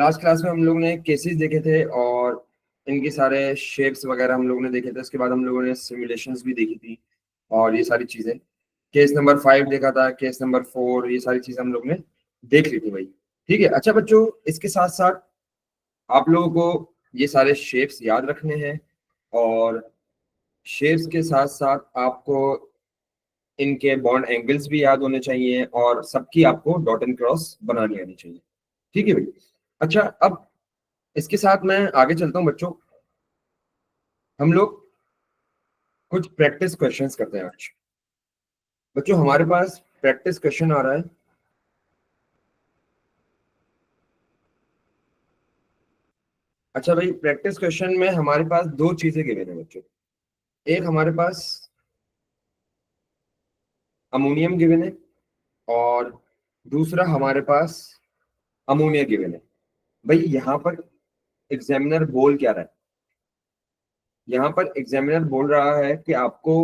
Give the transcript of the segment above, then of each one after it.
Last class में हम लोग ने केसेस देखे थे और इनके सारे शेप्स वगैरह हम लोग ने देखे थे। उसके बाद हम लोगों ने सिमुलेशंस भी देखी थी और ये सारी चीजें। केस नंबर 5 देखा था, केस नंबर 4, ये सारी चीजें हम लोग ने देख ली थी भाई। ठीक है। अच्छा बच्चों, इसके साथ साथ आप लोगों को ये सारे शेप्स याद रखने हैं और शेप्स के साथ साथ आपको इनके बॉन्ड एंगल्स भी याद होने चाहिए और सबकी आपको डॉट एंड क्रॉस बनानी आनी चाहिए। ठीक है भाई। अच्छा, अब इसके साथ मैं आगे चलता हूँ बच्चों। हम लोग कुछ प्रैक्टिस क्वेश्चंस करते हैं आज। बच्चों हमारे पास प्रैक्टिस क्वेश्चन आ रहा है। अच्छा भाई, प्रैक्टिस क्वेश्चन में हमारे पास दो चीजें गिवन है बच्चों। एक हमारे पास अमोनियम गिवन है और दूसरा हमारे पास अमोनिया गिवन है। भाई यहाँ पर एग्जामिनर बोल क्या रहा है? यहाँ पर एग्जामिनर बोल रहा है कि आपको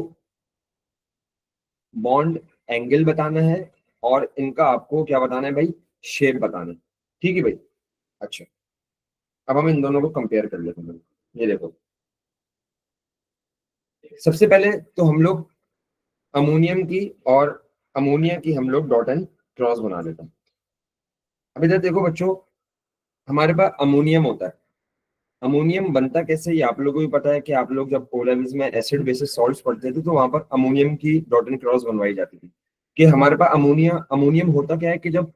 बॉन्ड एंगल बताना है और इनका आपको क्या बताना है भाई? शेप बताना है। ठीक है भाई। अच्छा, अब हम इन दोनों को कंपेयर कर लेते हैं। ये देखो, सबसे पहले तो हम लोग अमोनियम की और अमोनिया की हम लोग डॉट एंड क्रॉस बना लेते हैं। अब इधर देखो बच्चों, हमारे पास अमोनियम होता है। अमोनियम बनता कैसे ये आप लोगों को भी पता है कि आप लोग जब ओ लेवल्स में एसिड बेसिस सॉल्ट्स पढ़ते थे तो वहां पर अमोनियम की डॉट एंड क्रॉस बनवाई जाती थी। कि हमारे पास अमोनियम होता क्या है कि जब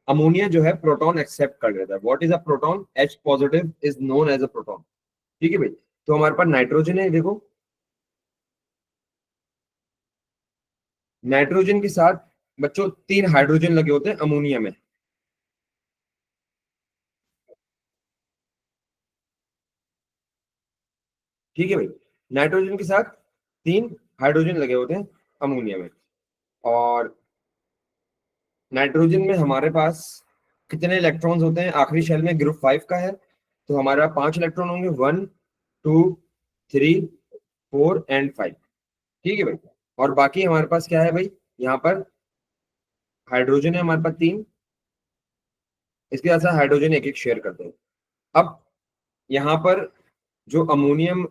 अमोनिया जो है प्रोटॉन एक्सेप्ट कर लेता है। What is a proton? H positive is known as a proton. ठीक है भाई। तो हमारे पास नाइट्रोजन है, देखो नाइट्रोजन के साथ बच्चों 3 हाइड्रोजन लगे होते हैं अमोनिया में। ठीक है भाई। नाइट्रोजन के साथ 3 हाइड्रोजन लगे होते हैं अमोनिया में। और नाइट्रोजन में हमारे पास कितने इलेक्ट्रॉन्स होते हैं? आखिरी शेल में ग्रुप 5 का है तो हमारा 5 इलेक्ट्रॉन होंगे, 1 2 3 4 एंड 5। ठीक है भाई। और बाकी हमारे पास क्या है भाई? यहाँ पर हाइड्रोजन है हमारे पास 3। इसके साथ साथ हाइड्रोजन एक एक शेयर करते हैं। अब यहाँ पर जो अमोनियम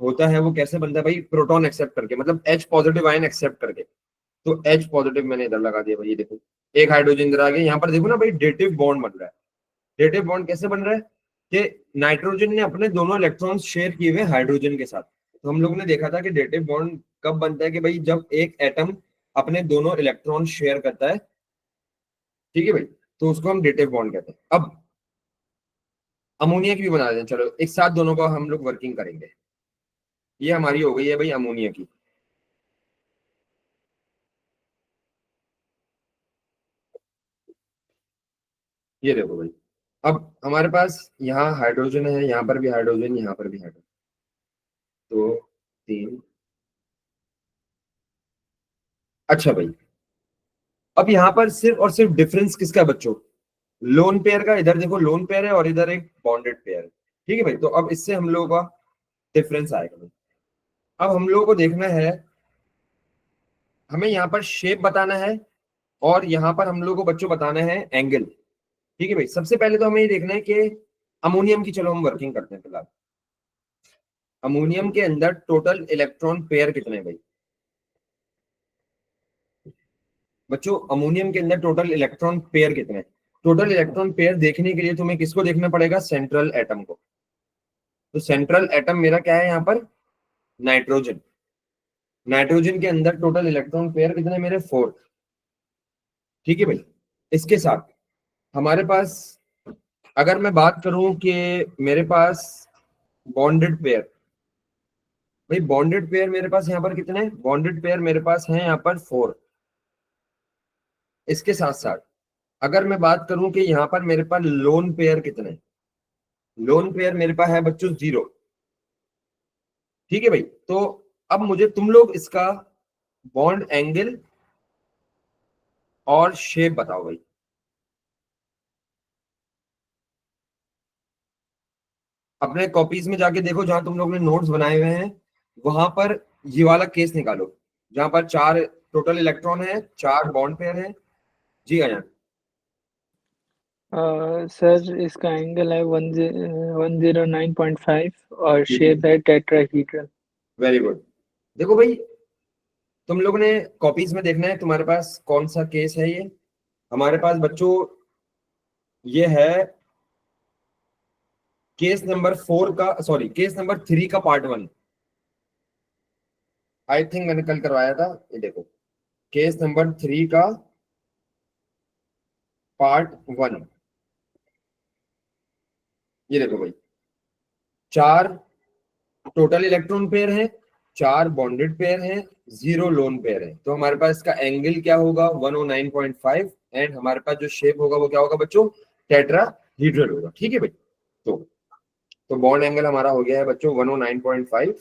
होता है वो कैसे बनता है भाई? प्रोटॉन एक्सेप्ट करके, मतलब एच पॉजिटिव आयन एक्सेप्ट करके। तो एच पॉजिटिव मैंने इधर लगा दिया भाई, ये देखो एक हाइड्रोजन इधर आ गया। यहाँ पर देखो ना भाई, डेटिव बॉन्ड बन रहा है। डेटिव बॉन्ड कैसे बन रहा है? कि नाइट्रोजन ने अपने दोनों इलेक्ट्रॉन्स शेयर किए हुए हाइड्रोजन के साथ। तो हम लोग ने देखा था कि डेटिव बॉन्ड कब बनता है? कि भाई जब एक एटम अपने दोनों इलेक्ट्रॉन शेयर करता है। ठीक है भाई। तो उसको हम डेटिव बॉन्ड कहते हैं। अब अमोनिया की भी बना देते हैं, चलो एक साथ दोनों को हम लोग वर्किंग करेंगे। ये हमारी हो गई है भाई अमोनिया की। ये देखो भाई, अब हमारे पास यहाँ हाइड्रोजन है, यहाँ पर भी हाइड्रोजन, यहाँ पर भी हाइड्रोजन। दो, तीन। अच्छा भाई, अब यहाँ पर सिर्फ और सिर्फ डिफरेंस किसका है बच्चों? लोन पेयर का। इधर देखो लोन पेयर है और इधर एक बॉन्डेड पेयर है। ठीक है भाई। तो अब इससे हम लोगों का डिफरेंस आएगा भाई। अब हम लोगों को देखना है, हमें यहाँ पर शेप बताना है और यहाँ पर हम लोगों को बच्चों बताना है एंगल। ठीक है भाई। सबसे पहले तो हमें ये देखना है कि अमोनियम की, चलो हम वर्किंग करते हैं फिलहाल। अमोनियम के अंदर टोटल इलेक्ट्रॉन पेयर कितने हैं भाई? बच्चों अमोनियम के अंदर टोटल इलेक्ट्रॉन पेयर कितने हैं? टोटल इलेक्ट्रॉन पेयर देखने के लिए तुम्हें किसको देखना पड़ेगा? सेंट्रल एटम को। तो सेंट्रल एटम मेरा क्या है यहाँ पर? नाइट्रोजन। नाइट्रोजन के अंदर टोटल इलेक्ट्रॉन पेयर कितने हैं मेरे? 4। ठीक है भाई। इसके साथ हमारे पास, अगर मैं बात करूं कि मेरे पास बॉन्डेड पेयर, भाई बॉन्डेड पेयर मेरे पास यहाँ पर कितने? बॉन्डेड पेयर मेरे पास हैं यहाँ पर 4। इसके साथ साथ अगर मैं बात करूं कि यहाँ पर मेरे पास लोन पेयर कितने? लोन पेयर मेरे पास है बच्चों 0। ठीक है भाई। तो अब मुझे तुम लोग इसका बॉन्ड एंगल और शेप बताओ भाई। अपने कॉपीज में जाके देखो, जहां तुम लोग ने नोट्स बनाए हुए हैं वहां पर ये वाला केस निकालो, जहां पर 4 टोटल इलेक्ट्रॉन है, 4 बॉन्ड पेयर है। जी आया। सर इसका एंगल है 109.5 और ठीक है, शेप है टेट्राहीड्रल। Very good. देखो भाई, तुम लोग ने कॉपीज में देखना है तुम्हारे पास कौन सा केस है ये। हमारे पास बच्चों ये है केस नंबर 4 का, सॉरी केस नंबर 3 का पार्ट 1। आई थिंक मैंने कल करवाया था। ये देखो, केस नंबर 3 का पार्ट 1। ये देखो भाई, 4 टोटल इलेक्ट्रॉन पेयर हैं, 4 बॉन्डेड पेयर हैं, 0 लोन पेयर है। तो हमारे पास इसका एंगल क्या होगा, 109.5। एंड हमारे पास जो शेप होगा वो क्या होगा बच्चों, टेट्राहीड्रल होगा। ठीक है भाई। तो तो बॉन्ड एंगल हमारा हो गया है बच्चों 109.5।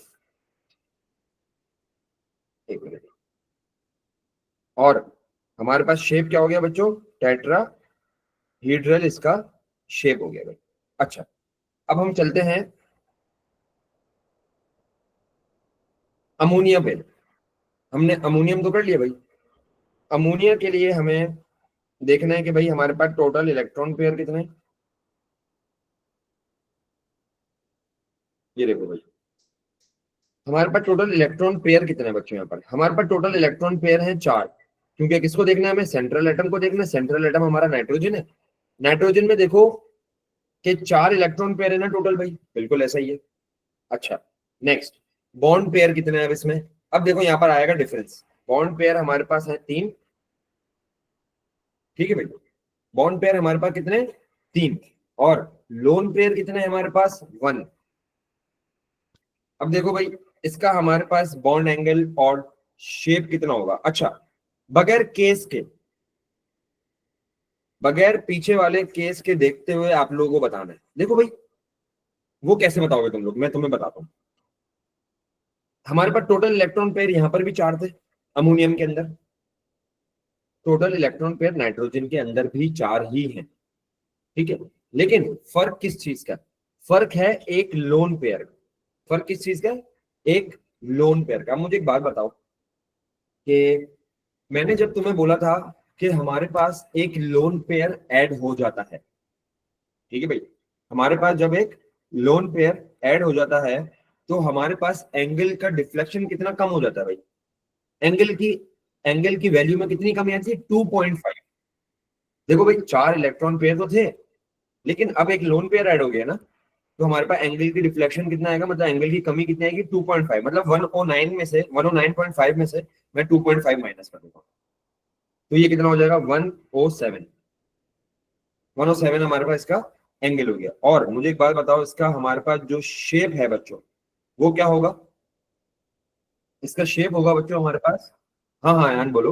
एक मिनट। और हमारे पास शेप क्या हो गया बच्चों, टेट्राहीड्रल इसका शेप हो गया भाई। अच्छा, अब हम चलते हैं अमोनिया पे। हमने अमोनियम तो कर लिया भाई। अमोनिया के लिए हमें देखना है कि भाई हमारे पास टोटल इलेक्ट्रॉन पेयर कितने। ये देखो भाई, हमारे पास टोटल इलेक्ट्रॉन पेयर कितने हैं बच्चों। यहाँ पर हमारे पास टोटल इलेक्ट्रॉन पेयर हैं 4। क्योंकि किसको देखना है हमें, सेंट्रल एटम को देखना है। सेंट्रल एटम हमारा नाइट्रोजन है। नाइट्रोजन में देखो कि 4 इलेक्ट्रॉन पेयर है ना टोटल भाई, बिल्कुल ऐसा ही है। अच्छा, नेक्स्ट, बॉन्ड पेयर कितने हैं अब इसमें। अब देखो यहाँ पर आएगा डिफरेंस। बॉन्ड पेयर हमारे पास है 3। ठीक है भाई, बॉन्ड पेयर हमारे पास कितने, 3। और लोन पेयर कितने हैं हमारे पास, 1। अब देखो भाई, इसका हमारे पास बॉन्ड एंगल और शेप कितना होगा। अच्छा, बगैर केस के, बगैर पीछे वाले केस के देखते हुए आप लोगों को बताना है। देखो भाई, वो कैसे बताओगे तुम लोग, मैं तुम्हें बताता हूँ। हमारे पास टोटल इलेक्ट्रॉन पेयर यहाँ पर भी 4 थे अमोनियम के अंदर। टोटल इलेक्ट्रॉन पेयर नाइट्रोजन के अंदर भी 4 ही हैं। ठीक है, लेकिन फर्क किस चीज का, फर्क है एक लोन पेयर का। फर्क किस चीज का, एक लोन पेयर का। अब मुझे एक बात बताओ कि मैंने जब तुम्हें बोला था कि हमारे पास एक लोन पेयर ऐड हो जाता है। ठीक है भाई, हमारे पास जब एक लोन पेयर ऐड हो जाता है तो हमारे पास एंगल का डिफ्लेक्शन कितना कम हो जाता है भाई। एंगल की एंगल की वैल्यू में कितनी कमी आती है, 2.5। देखो भाई, 4 इलेक्ट्रॉन पेयर तो थे, लेकिन अब एक लोन पेयर ऐड हो गया ना, तो हमारे पास एंगल की डिफ्लेक्शन कितना आएगा, मतलब एंगल की कमी कितनी आएगी, 2.5। मतलब 109 में से, 109.5 में से मैं 2.5 माइनस कर दूंगा, तो ये कितना हो जाएगा, 107। 107 हमारे पास इसका एंगल हो गया। और मुझे एक बात बताओ, इसका हमारे पास जो शेप है बच्चों, वो क्या होगा। इसका शेप होगा बच्चों हमारे पास, हाँ हाँ यान बोलो।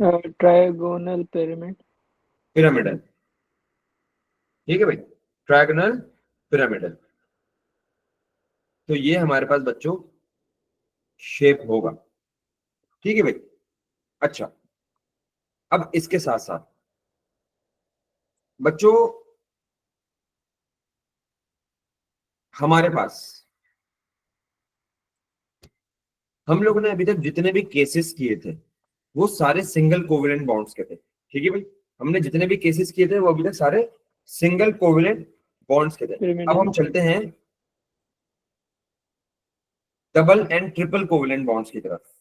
Trigonal pyramid. पिरामिडल। ठीक है भाई, ट्रायगोनल पिरामिडल। तो ये हमारे पास बच्चों शेप होगा। ठीक है भाई। अच्छा, अब इसके साथ साथ बच्चों हमारे पास, हम लोगों ने अभी तक जितने भी केसेस किए थे वो सारे सिंगल कोवेलेंट बॉन्ड्स के थे। ठीक है भाई, हमने जितने भी केसेस किए थे वो अभी तक सारे सिंगल कोवेलेंट बॉन्ड्स के थे। अब पिरामिडल। हम चलते हैं double and triple covalent bonds की तरफ।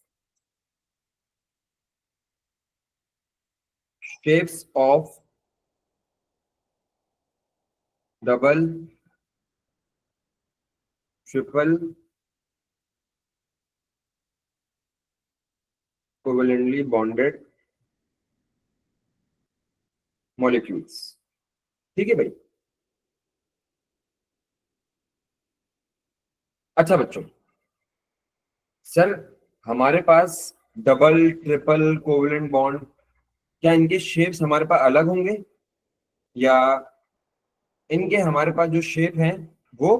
Shapes of double, triple covalently bonded molecules. ठीक है भाई। अच्छा बच्चों, सर हमारे पास डबल ट्रिपल कोवेलेंट बॉन्ड, क्या इनके शेप्स हमारे पास अलग होंगे, या इनके हमारे पास जो शेप हैं वो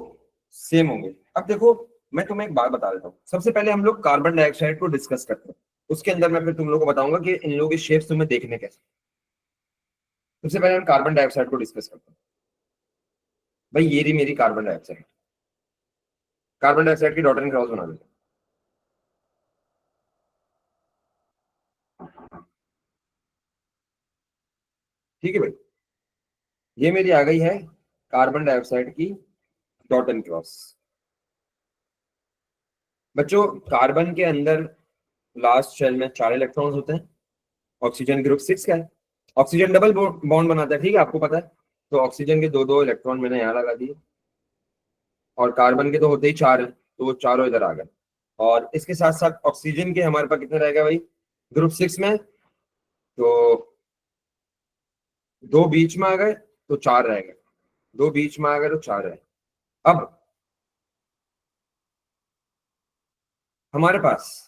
सेम होंगे। अब देखो, मैं तुम्हें एक बात बता देता हूँ। सबसे पहले हम लोग कार्बन डाइऑक्साइड को डिस्कस करते हैं, उसके अंदर मैं फिर तुम लोगों को बताऊंगा कि इन लोगों के शेप्स तुम्हें देखने कैसे। सबसे पहले हम कार्बन डाइऑक्साइड को डिस्कस करते हैं। भाई ये रही मेरी कार्बन डाइऑक्साइड। कार्बन डाइऑक्साइड की डॉट एंड क्रॉस बना देते हैं। ठीक है भाई, ये मेरी आ गई है कार्बन डाइऑक्साइड की डॉट एंड क्रॉस। बच्चों कार्बन के अंदर लास्ट शेल में 4 इलेक्ट्रॉन्स होते हैं। ऑक्सीजन ग्रुप 6 का है। ऑक्सीजन डबल बॉन्ड बनाता है, ठीक है, आपको पता है। तो ऑक्सीजन के दो दो इलेक्ट्रॉन मैंने यहाँ लगा दिए, और कार्बन के तो होते ही 4 है, तो वो चारों इधर आ गए। और इसके साथ साथ ऑक्सीजन के हमारे पास कितने रहेगा भाई, ग्रुप 6 में तो 2 बीच में आ गए तो 4 रह गए, 2 बीच में आ गए तो 4 रहे। अब हमारे पास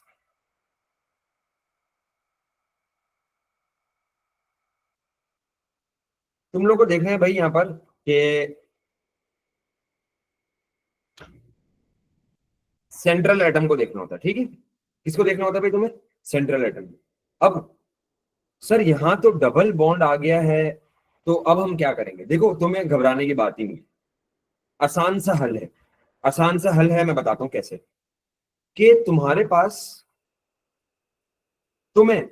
तुम लोग को देखना है भाई यहाँ पर कि सेंट्रल एटम को देखना होता है, ठीक है। किसको देखना होता है भाई तुम्हें, सेंट्रल एटम। अब सर यहाँ तो डबल बॉन्ड आ गया है, तो अब हम क्या करेंगे। देखो तुम्हें घबराने की बात ही नहीं, आसान सा हल है। आसान सा हल है, मैं बताता हूं कैसे। कि तुम्हारे पास, तुम्हें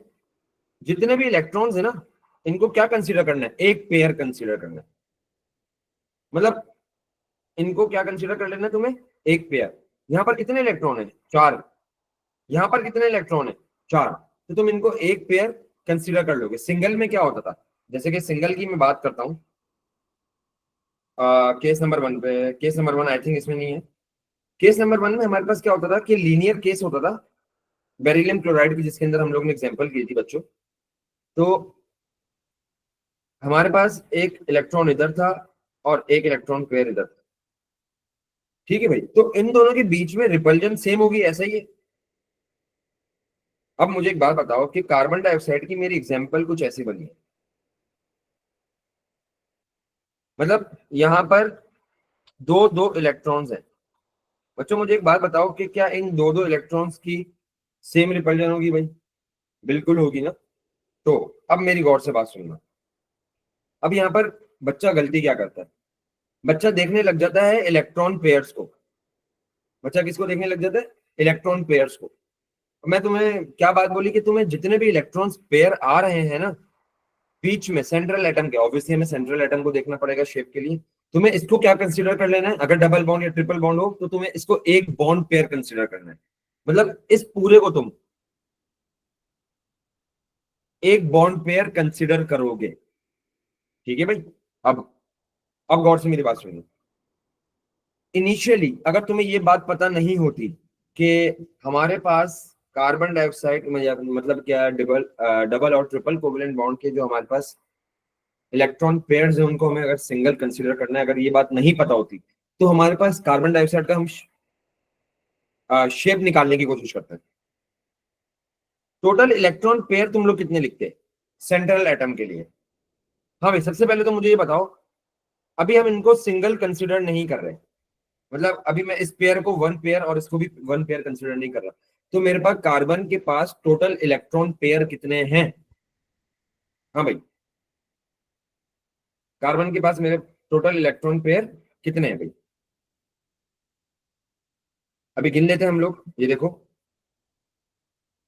जितने भी इलेक्ट्रॉन्स है ना, इनको क्या कंसीडर करना है, एक पेयर कंसीडर करना है। मतलब इनको क्या कंसीडर कर लेना है तुम्हें, एक पेयर। यहाँ पर कितने इलेक्ट्रॉन है, 4। यहाँ पर कितने इलेक्ट्रॉन है, 4। तो तुम इनको एक पेयर कंसीडर कर लोगे। सिंगल में क्या होता था, जैसे कि सिंगल की मैं बात करता हूँ, केस नंबर 1 पे, केस नंबर 1 आई थिंक इसमें नहीं है। केस नंबर 1 में हमारे पास क्या होता था कि लीनियर केस होता था बेरिलियम क्लोराइड की, जिसके अंदर हम लोग ने एग्जांपल की थी बच्चों। तो हमारे पास एक इलेक्ट्रॉन इधर था और एक इलेक्ट्रॉन पेयर इधर था, ठीक है भाई। तो इन दोनों के बीच में रिपल्जन सेम होगी, ऐसा ही है। अब मुझे एक बात बताओ कि कार्बन डाइऑक्साइड की मेरी एग्जांपल कुछ ऐसी बनी है, मतलब यहां पर दो दो इलेक्ट्रॉन्स हैं। बच्चों मुझे एक बात बताओ कि क्या इन दो दो इलेक्ट्रॉन्स की सेम रिपल्जन होगी भाई, बिल्कुल होगी ना। तो अब मेरी गौर से बात सुनना। अब यहाँ पर बच्चा गलती क्या करता है, बच्चा देखने लग जाता है इलेक्ट्रॉन पेयर्स को। बच्चा किसको देखने लग जाता है, इलेक्ट्रॉन पेयर्स को। मैं तुम्हें क्या बात बोली कि तुम्हें जितने भी इलेक्ट्रॉन्स पेयर आ रहे हैं ना बीच में सेंट्रल एटम के, ऑब्वियसली हमें सेंट्रल एटम को देखना पड़ेगा शेप के लिए। तुम्हें इसको क्या कंसीडर कर लेना है, अगर डबल बॉन्ड या ट्रिपल बॉन्ड हो तो तुम्हें इसको एक बॉन्ड पेयर कंसीडर करना है। मतलब इस पूरे को तुम एक बॉन्ड पेयर कंसीडर करोगे, ठीक है भाई। अब अब गौर से मेरी बात सुनिए। इनिशियली अगर तुम्हें ये बात पता नहीं होती कि हमारे पास कार्बन डाइऑक्साइड मतलब क्या डबल डबल और ट्रिपल कोवेलेंट बॉन्ड के जो हमारे पास इलेक्ट्रॉन पेयर्स है उनको हमें अगर सिंगल कंसीडर करना है, अगर ये बात नहीं पता होती तो हमारे पास कार्बन डाइऑक्साइड का हम शेप निकालने की कोशिश करते हैं। टोटल इलेक्ट्रॉन पेयर तुम लोग कितने लिखते हैं सेंट्रल एटम के लिए। हाँ भाई सबसे पहले तो मुझे ये बताओ, अभी हम इनको सिंगल कंसीडर नहीं कर रहे, मतलब अभी मैं इस पेयर को 1 पेयर और इसको भी 1 पेयर कंसीडर नहीं कर रहा। तो मेरे पास कार्बन के पास टोटल इलेक्ट्रॉन पेयर कितने हैं। हाँ भाई कार्बन के पास मेरे टोटल इलेक्ट्रॉन पेयर कितने हैं भाई, अभी गिन लेते हैं हम लोग। ये देखो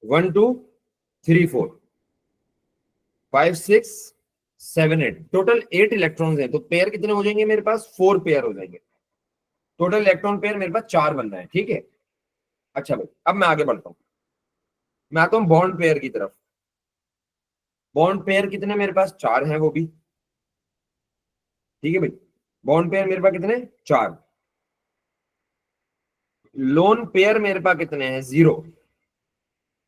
1 2 3 4 5 6 7 8, टोटल 8 इलेक्ट्रॉन्स हैं। तो पेयर कितने हो जाएंगे मेरे पास, 4 पेयर हो जाएंगे। टोटल इलेक्ट्रॉन पेयर मेरे पास 4 बन रहा है, ठीक है। अच्छा भाई अब मैं आगे बढ़ता हूँ, मैं आता हूँ बॉन्ड पेयर की तरफ। बॉन्ड पेयर कितने मेरे पास, 4 हैं वो भी, ठीक है भाई। बॉन्ड पेयर मेरे पास कितने, 4। लोन पेयर मेरे पास कितने हैं, 0।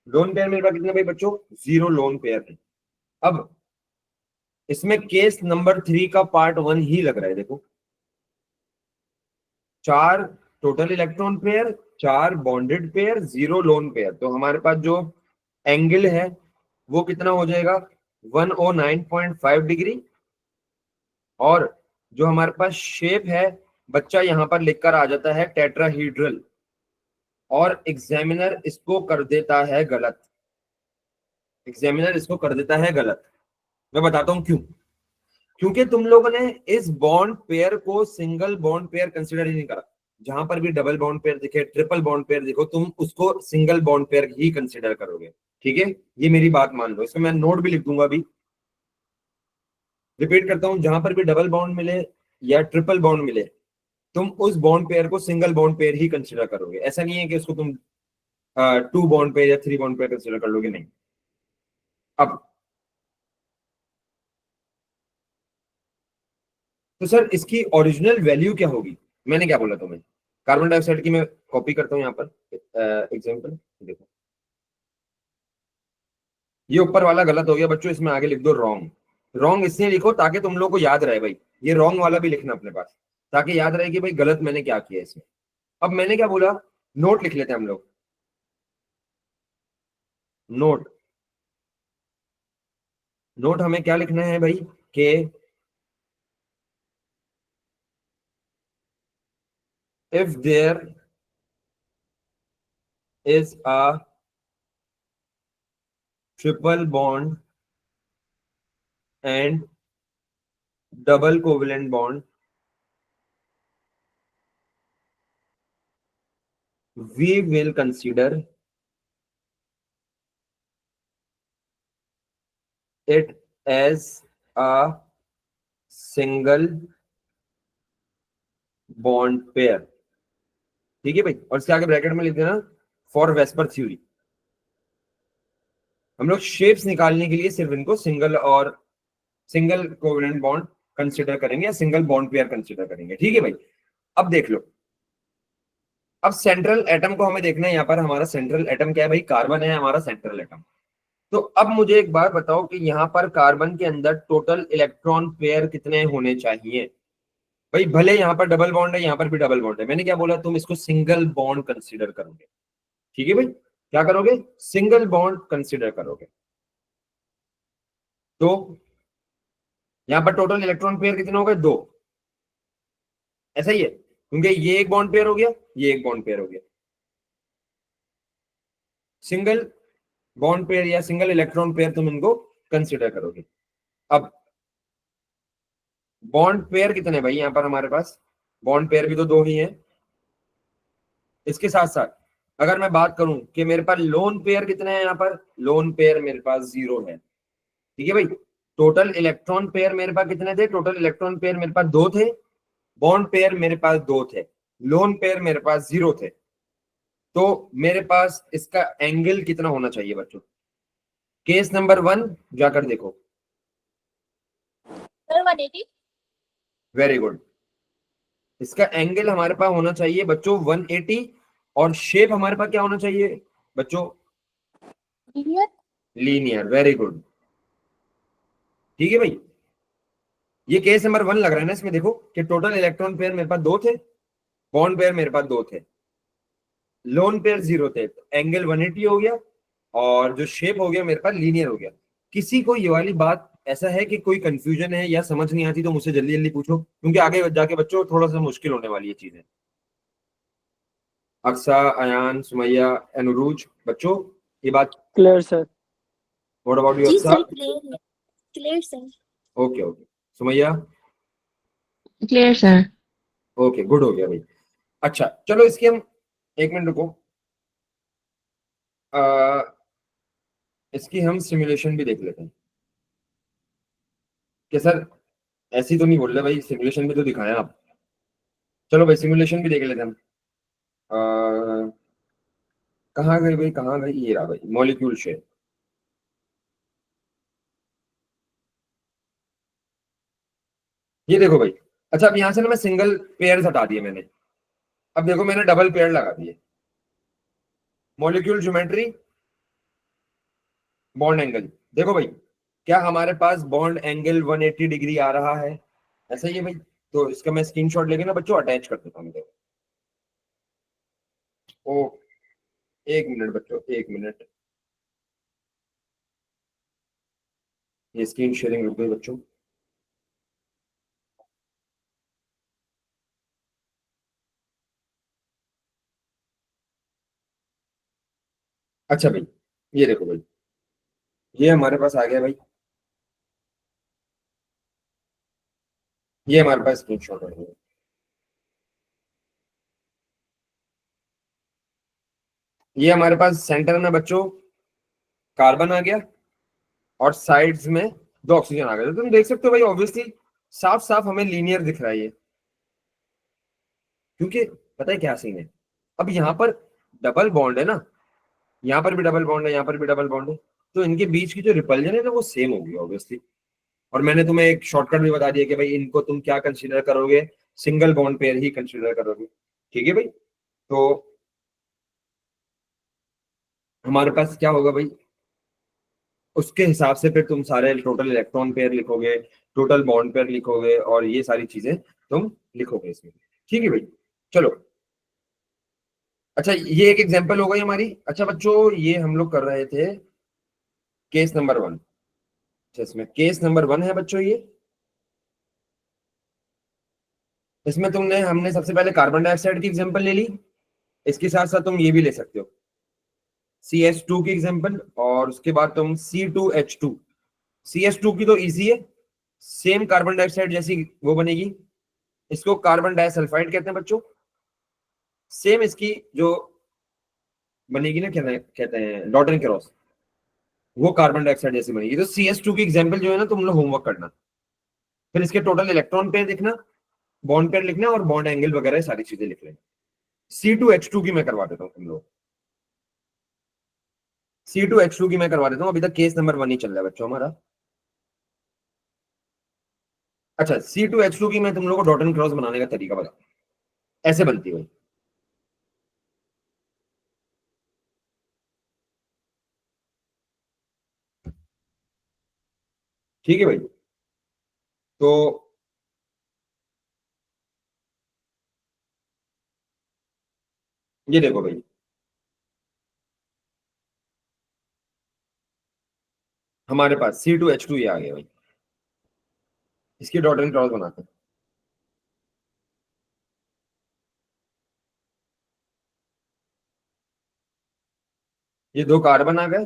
लोन पेयर मेरे पास कितने भाई बच्चों, 0 लोन पेयर है। अब इसमें केस नंबर 3 का पार्ट 1 ही लग रहा है, देखो 4 total electron pair, 4 bonded pair, 0 lone pair. तो हमारे पास जो एंगल है वो कितना हो जाएगा, 109.5 डिग्री। और जो हमारे पास शेप है बच्चा यहाँ पर लिखकर आ जाता है टेट्राहीड्रल, और एग्जामिनर इसको कर देता है गलत। एग्जामिनर इसको कर देता है गलत, मैं बताता हूं क्यों। क्योंकि तुम लोगों ने इस बॉन्ड पेयर को सिंगल बॉन्ड पेयर कंसिडर ही नहीं करा। जहां पर भी डबल बॉन्ड पेयर दिखे, ट्रिपल बॉन्ड पेयर देखो, तुम उसको सिंगल बॉन्ड पेयर ही कंसिडर करोगे, ठीक है। ये मेरी बात मान लो, इसको मैं नोट भी लिख दूंगा अभी। रिपीट करता हूं, जहां पर भी डबल बॉन्ड मिले या ट्रिपल बॉन्ड मिले, तुम उस बॉन्ड पेयर को सिंगल बॉन्ड पेयर ही कंसिडर करोगे। ऐसा नहीं है कि उसको तुम 2 बॉन्ड पेयर या 3 बॉन्ड पेयर कंसिडर कर लोगे, नहीं। अब तो सर इसकी ओरिजिनल वैल्यू क्या होगी? मैंने क्या बोला तुम्हें, कार्बन डाइऑक्साइड की मैं कॉपी करता हूं यहाँ पर एग्जांपल, देखो ये ऊपर वाला गलत हो गया बच्चों, इसमें आगे लिख दो रॉन्ग। रॉन्ग इसलिए लिखो ताकि तुम लोग को याद रहे भाई, ये रॉन्ग वाला भी लिखना अपने पास, ताकि याद रहे कि भाई गलत मैंने क्या किया इसमें। अब मैंने क्या बोला, नोट लिख लेते हैं हम लोग, नोट। नोट हमें क्या लिखना है भाई कि if there is a triple bond and double covalent bond, we will consider it as a single bond pair। ठीक है भाई, और इसके आगे ब्रैकेट में लिख देना फॉर वेस्पर थ्योरी। हम लोग शेप्स निकालने के लिए सिर्फ इनको सिंगल और सिंगल कोवेलेंट बॉन्ड कंसिडर करेंगे या सिंगल बॉन्ड पेयर कंसिडर करेंगे। ठीक है भाई, अब देख लो, अब सेंट्रल एटम को हमें देखना है। यहाँ पर हमारा सेंट्रल एटम क्या है भाई, कार्बन है हमारा सेंट्रल एटम। तो अब मुझे एक बात बताओ कि यहाँ पर कार्बन के अंदर टोटल इलेक्ट्रॉन पेयर कितने होने चाहिए? भाई भले यहाँ पर डबल बॉन्ड है, यहाँ पर भी डबल बॉन्ड है, मैंने क्या बोला, तुम इसको सिंगल बॉन्ड कंसीडर करोगे। ठीक है भाई, क्या करोगे, सिंगल बॉन्ड कंसीडर करोगे। तो यहाँ पर टोटल इलेक्ट्रॉन पेयर कितने हो गए, 2। ऐसा ही है, क्योंकि ये एक बॉन्ड पेयर हो गया, ये एक बॉन्ड पेयर हो गया। सिंगल बॉन्ड पेयर या सिंगल इलेक्ट्रॉन पेयर तुम इनको कंसिडर करोगे। अब बॉन्ड पेयर कितने भाई यहाँ पर हमारे पास, बॉन्ड पेयर भी तो 2 ही है। इसके साथ साथ अगर मैं बात करूं कि मेरे पास लोन पेयर कितने हैं, यहाँ पर लोन पेयर मेरे पास 0 है। ठीक है भाई, टोटल इलेक्ट्रॉन पेयर मेरे पास कितने थे, टोटल इलेक्ट्रॉन पेयर मेरे पास 2 थे, बॉन्ड पेयर मेरे पास 2 थे, लोन पेयर मेरे पास 0 थे। तो मेरे पास इसका एंगल कितना होना चाहिए बच्चों? केस नंबर 1 जाकर देखो। सर 180। वेरी गुड, इसका एंगल हमारे पास होना चाहिए बच्चों 180, और शेप हमारे पास क्या होना चाहिए बच्चों, लीनियर। लीनियर। वेरी गुड, ठीक है भाई, ये केस नंबर 1 लग रहा है ना इसमें। देखो कि टोटल इलेक्ट्रॉन पेयर मेरे पास 2 थे, बॉन्ड पेयर मेरे पास 2 थे, लोन पेयर 0 थे, तो एंगल 180 हो गया, और जो शेप हो गया मेरे पास लीनियर हो गया। किसी को ये वाली बात ऐसा है कि कोई कंफ्यूजन है या समझ नहीं आती, तो मुझसे जल्दी जल्दी पूछो, क्योंकि आगे जाके बच्चों थोड़ा सा मुश्किल होने वाली है चीजें। अक्सा, अयान, सुमैया, अनुरूज, बच्चों ये बात, clear sir. What about you जी अक्सा? सर क्लियर है, clear sir. Okay okay, Sumaiya? Clear sir. Okay good, हो गया भाई। अच्छा चलो, इसकी हम, एक मिनट रुको, आ, इसकी हम सिमुलेशन भी देख लेते हैं कि सर ऐसी तो नहीं बोल रहे भाई, सिमुलेशन भी तो दिखाएं आप। चलो भाई सिमुलेशन भी देख लेते हैं हम। अ, कहाँ गई भाई, कहाँ गई, ये रहा भाई, मॉलिक्यूल शेप। ये देखो भाई, अच्छा अब यहां से ना मैं सिंगल पेयर हटा दिए मैंने, अब देखो मैंने डबल पेयर लगा दिए। मॉलिक्यूल ज्योमेट्री, बॉन्ड एंगल, देखो भाई क्या हमारे पास बॉन्ड एंगल 180 डिग्री आ रहा है, ऐसा ही है भाई। तो इसका मैं स्क्रीनशॉट लेके ना बच्चों अटैच कर देता हूँ, देखो। ओ, एक मिनट बच्चों, एक मिनट, ये स्क्रीन शेयरिंग रुक गई बच्चों। अच्छा भाई, ये देखो भाई, ये हमारे पास आ गया भाई, ये हमारे पास स्क्रीनशॉट है। ये हमारे पास सेंटर में बच्चों कार्बन आ गया, और साइड्स में 2 ऑक्सीजन आ गए। तो तुम देख सकते हो भाई ऑब्वियसली साफ साफ हमें लीनियर दिख रहा है ये, क्योंकि पता है क्या सीन है, अब यहाँ पर डबल बॉन्ड है ना, यहाँ पर भी डबल बॉन्ड है, यहाँ पर भी डबल बॉन्ड है, तो इनके बीच की जो रिपल्जन है ना वो सेम होगी ऑब्वियसली। और मैंने तुम्हें एक शॉर्टकट भी बता दिया कि भाई इनको तुम क्या कंसीडर करोगे, सिंगल बॉन्ड पेयर ही कंसीडर करोगे। ठीक है भाई, तो हमारे पास क्या होगा भाई, उसके हिसाब से फिर तुम सारे टोटल इलेक्ट्रॉन पेयर लिखोगे, टोटल बॉन्ड पेयर लिखोगे, और ये सारी चीजें तुम लिखोगे इसमें। ठीक है भाई, चलो। अच्छा, ये एक एग्जांपल हो गई हमारी। अच्छा बच्चों, ये हम लोग कर रहे थे केस नंबर 1। इसमें केस नंबर 1 है बच्चों ये। इसमें हमने सबसे पहले कार्बन डाइऑक्साइड की एग्जांपल ले ली, इसके साथ साथ तुम ये भी ले सकते हो CH2 की एग्जांपल, और उसके बाद तुम C2H2। CH2 की तो इजी है, सेम कार्बन डाइऑक्साइड जैसी वो बनेगी, इसको कार्बन डाइसल्फाइड कहते हैं बच्चों। सेम इसकी जो बनेगी ना, कहते हैं डॉट एंड क्रॉस, वो कार्बन डाइऑक्साइड जैसी बनेगी। तो CH2 की एग्जांपल जो है ना, तुम लोग होमवर्क करना, फिर इसके टोटल इलेक्ट्रॉन पेयर लिखना, बॉन्ड पेयर लिखना, और बॉन्ड एंगल वगैरह सारी चीजें लिख लेना। C2H2 की मैं करवा देता हूँ तुम लोग, C2H2 की मैं करवा देता हूँ। अभी तक केस नंबर 1 ही चल रहा है बच्चों हमारा। अच्छा, C2H2 की मैं तुम लोग को डॉट एंड क्रॉस बनाने का तरीका बता, ऐसे बनती है भाई। ठीक है भाई, तो ये देखो भाई, हमारे पास C2H2 ये आ गया भाई, इसकी डॉट एंड क्रॉस बनाते हैं। ये 2 कार्बन आ गए,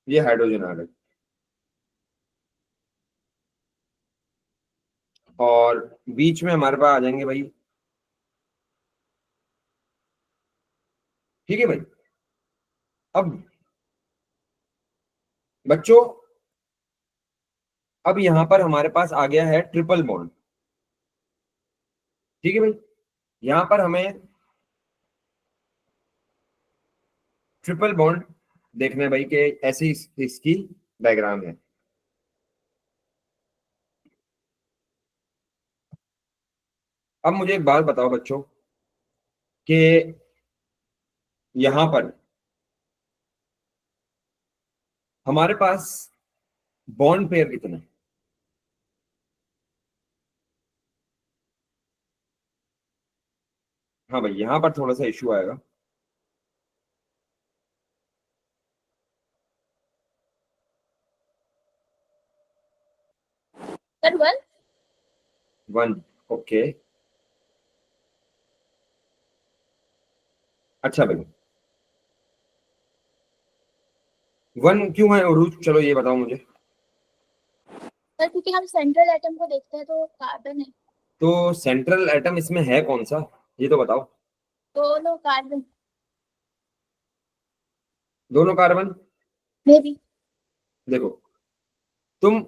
ये हाइड्रोजन आ गए, और बीच में हमारे पास आ जाएंगे भाई। ठीक है भाई, अब बच्चों, अब यहां पर हमारे पास आ गया है ट्रिपल बॉन्ड। ठीक है भाई, यहां पर हमें ट्रिपल बॉन्ड देखना है भाई, कि ऐसी इसकी डायग्राम है। अब मुझे एक बात बताओ बच्चों, कि यहां पर हमारे पास बॉन्ड पेयर कितने हैं? हाँ भाई, यहां पर थोड़ा सा इश्यू आएगा। सर 1। 1, ओके। अच्छा भाई, 1 क्यों है अरूज, चलो ये बताओ मुझे। सर क्योंकि हम सेंट्रल एटम को देखते हैं तो कार्बन है। तो सेंट्रल एटम इसमें है कौन सा, ये तो बताओ। दोनों कार्बन। दोनों कार्बन। May be. देखो, तुम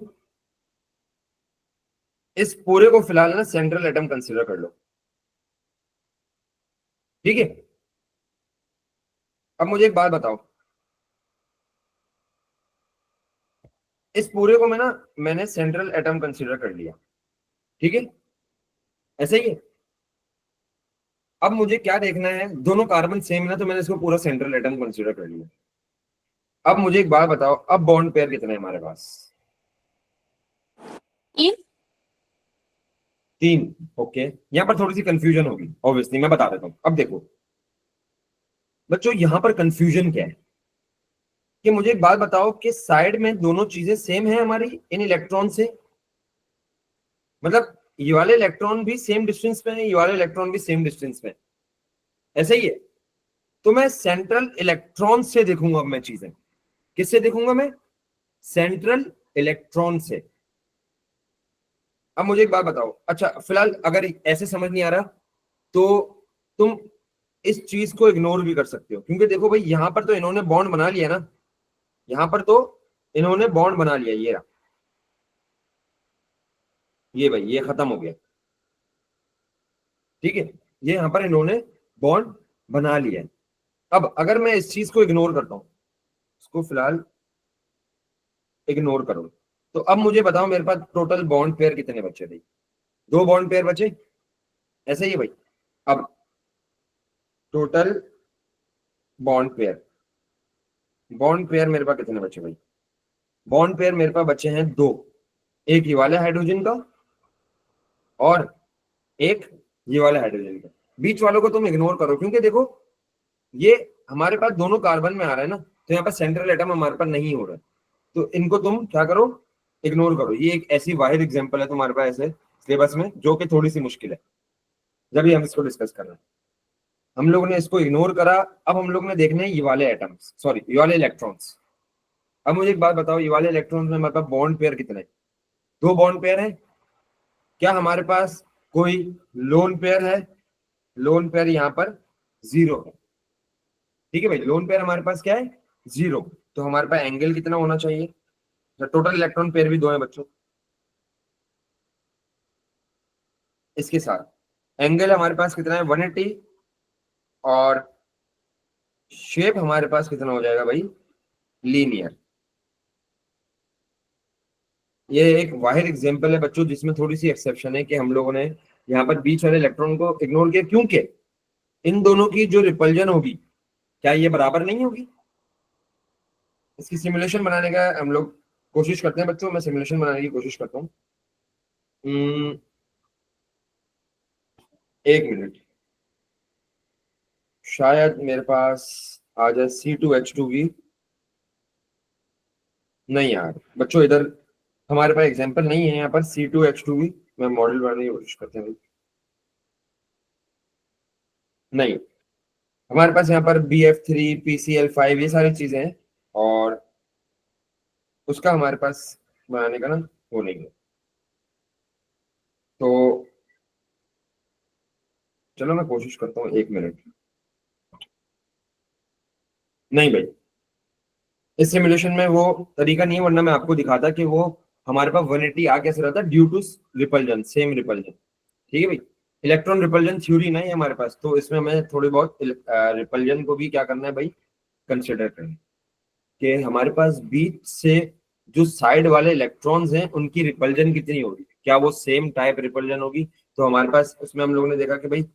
इस पूरे को फिलहाल ना सेंट्रल एटम कंसीडर कर लो। ठीक है, अब मुझे एक बात बताओ, इस पूरे को मैंने सेंट्रल एटम कंसीडर कर लिया। ठीक है, ऐसे ही है। अब मुझे क्या देखना है, दोनों कार्बन सेम है ना, तो मैंने इसको पूरा सेंट्रल एटम कंसीडर कर लिया। अब मुझे एक बात बताओ, अब बॉन्ड पेयर कितने हैं हमारे पास? 3। 3, ओके। यहां पर थोड़ी सी कंफ्यूजन होगी ऑब्वियसली, मैं बता देता हूं। अब देखो बच्चों, यहां पर कंफ्यूजन क्या है, कि मुझे एक बात बताओ कि साइड में दोनों चीजें सेम है हमारी इन इलेक्ट्रॉन से, मतलब ये वाले इलेक्ट्रॉन भी सेम डिस्टेंस पे है, ये वाले इलेक्ट्रॉन भी सेम डिस्टेंस पे है, ऐसा ही है। तो मैं सेंट्रल इलेक्ट्रॉन से देखूंगा अब मैं चीजें, किससे देखूंगा मैं? सेंट्रल इलेक्ट्रॉन से। अब मुझे एक बात बताओ, अच्छा फिलहाल अगर ऐसे समझ नहीं आ रहा तो तुम इस चीज को इग्नोर भी कर सकते हो, क्योंकि देखो भाई यहां पर तो इन्होंने बॉन्ड बना लिया ना, यहां पर तो इन्होंने बॉन्ड बना लिया, ये रहा, ये भाई ये खत्म हो गया, ठीक है, ये यहां पर इन्होंने बॉन्ड बना लिया है। अब अगर मैं इस चीज को इग्नोर करता हूं, इसको फिलहाल इग्नोर करो, तो अब मुझे बताओ मेरे पास टोटल बॉन्ड पेयर कितने बचे भाई? 2 बॉन्ड पेयर बचे, ऐसे ही है भाई। अब टोटल बॉन्ड पेयर मेरे पास कितने बचे भाई? बॉन्ड पेयर मेरे पास बचे हैं 2, एक ये वाला हाइड्रोजन का और एक ये वाला हाइड्रोजन का। बीच वालों को तुम इग्नोर करो, क्योंकि देखो ये हमारे पास दोनों कार्बन में आ रहा है ना, तो यहाँ पर सेंट्रल एटम हमारे पास नहीं हो रहा है, तो इनको तुम क्या करो, इग्नोर करो। ये एक ऐसी वाहिद एग्जांपल है तुम्हारे पास ऐसे सिलेबस में जो कि थोड़ी सी मुश्किल है, जब भी हम इसको डिस्कस कर रहे हैं। हम लोग ने इसको इग्नोर करा, अब हम लोग ने देखने हैं ये वाले एटम्स, सॉरी ये वाले इलेक्ट्रॉन्स। अब मुझे एक बात बताओ, ये वाले इलेक्ट्रॉन्स में हमारे पास बॉन्ड पेयर कितने? 2 बॉन्ड पेयर है। क्या हमारे पास कोई लोन पेयर है? लोन पेयर यहाँ पर 0 है, ठीक है भाई, लोन पेयर हमारे पास क्या है? 0। तो हमारे पास एंगल कितना होना चाहिए? टोटल इलेक्ट्रॉन पेयर भी 2 है बच्चों, इसके साथ एंगल हमारे पास कितना है? 180, और शेप हमारे पास कितना हो जाएगा भाई? लीनियर। ये एक वाहिद एग्जांपल है बच्चों जिसमें थोड़ी सी एक्सेप्शन है कि हम लोगों ने यहाँ पर बीच वाले इलेक्ट्रॉन को इग्नोर किया, क्योंकि इन दोनों की जो रिपल्जन होगी क्या ये बराबर नहीं होगी? इसकी सिमुलेशन बनाने का हम लोग कोशिश करते हैं बच्चों, मैं सिमुलेशन बनाने की कोशिश करता हूँ। 1 मिनट, शायद मेरे पास आ जाए C2H2 की। नहीं यार बच्चों, इधर हमारे पास एग्जांपल नहीं है यहाँ पर C2H2 की। मैं मॉडल बनाने की कोशिश करते हैं, नहीं हमारे पास यहाँ पर BF3 PCl5 ये सारी चीजें हैं, और उसका हमारे पास बनाने का ना वो नहीं है। तो चलो मैं कोशिश करता हूँ, 1 मिनट। नहीं भाई, इस सिमुलेशन में वो तरीका नहीं है, वरना मैं आपको दिखाता कि वो हमारे पास 180 आ कैसे रहा था, due to repulsion, same repulsion, ठीक है भाई। इलेक्ट्रॉन रिपल्जन थ्योरी नहीं है हमारे पास, तो इसमें हमें थोड़ी बहुत रिपल्जन को भी क्या करना है भाई, कंसिडर करना है कि हमारे पास बीच से जो साइड वाले इलेक्ट्रॉन्स हैं उनकी रिपल्जन कितनी होगी, क्या वो सेम टाइप रिपल्जन होगी। तो हमारे पास उसमें हम लोगों ने देखा कि भाई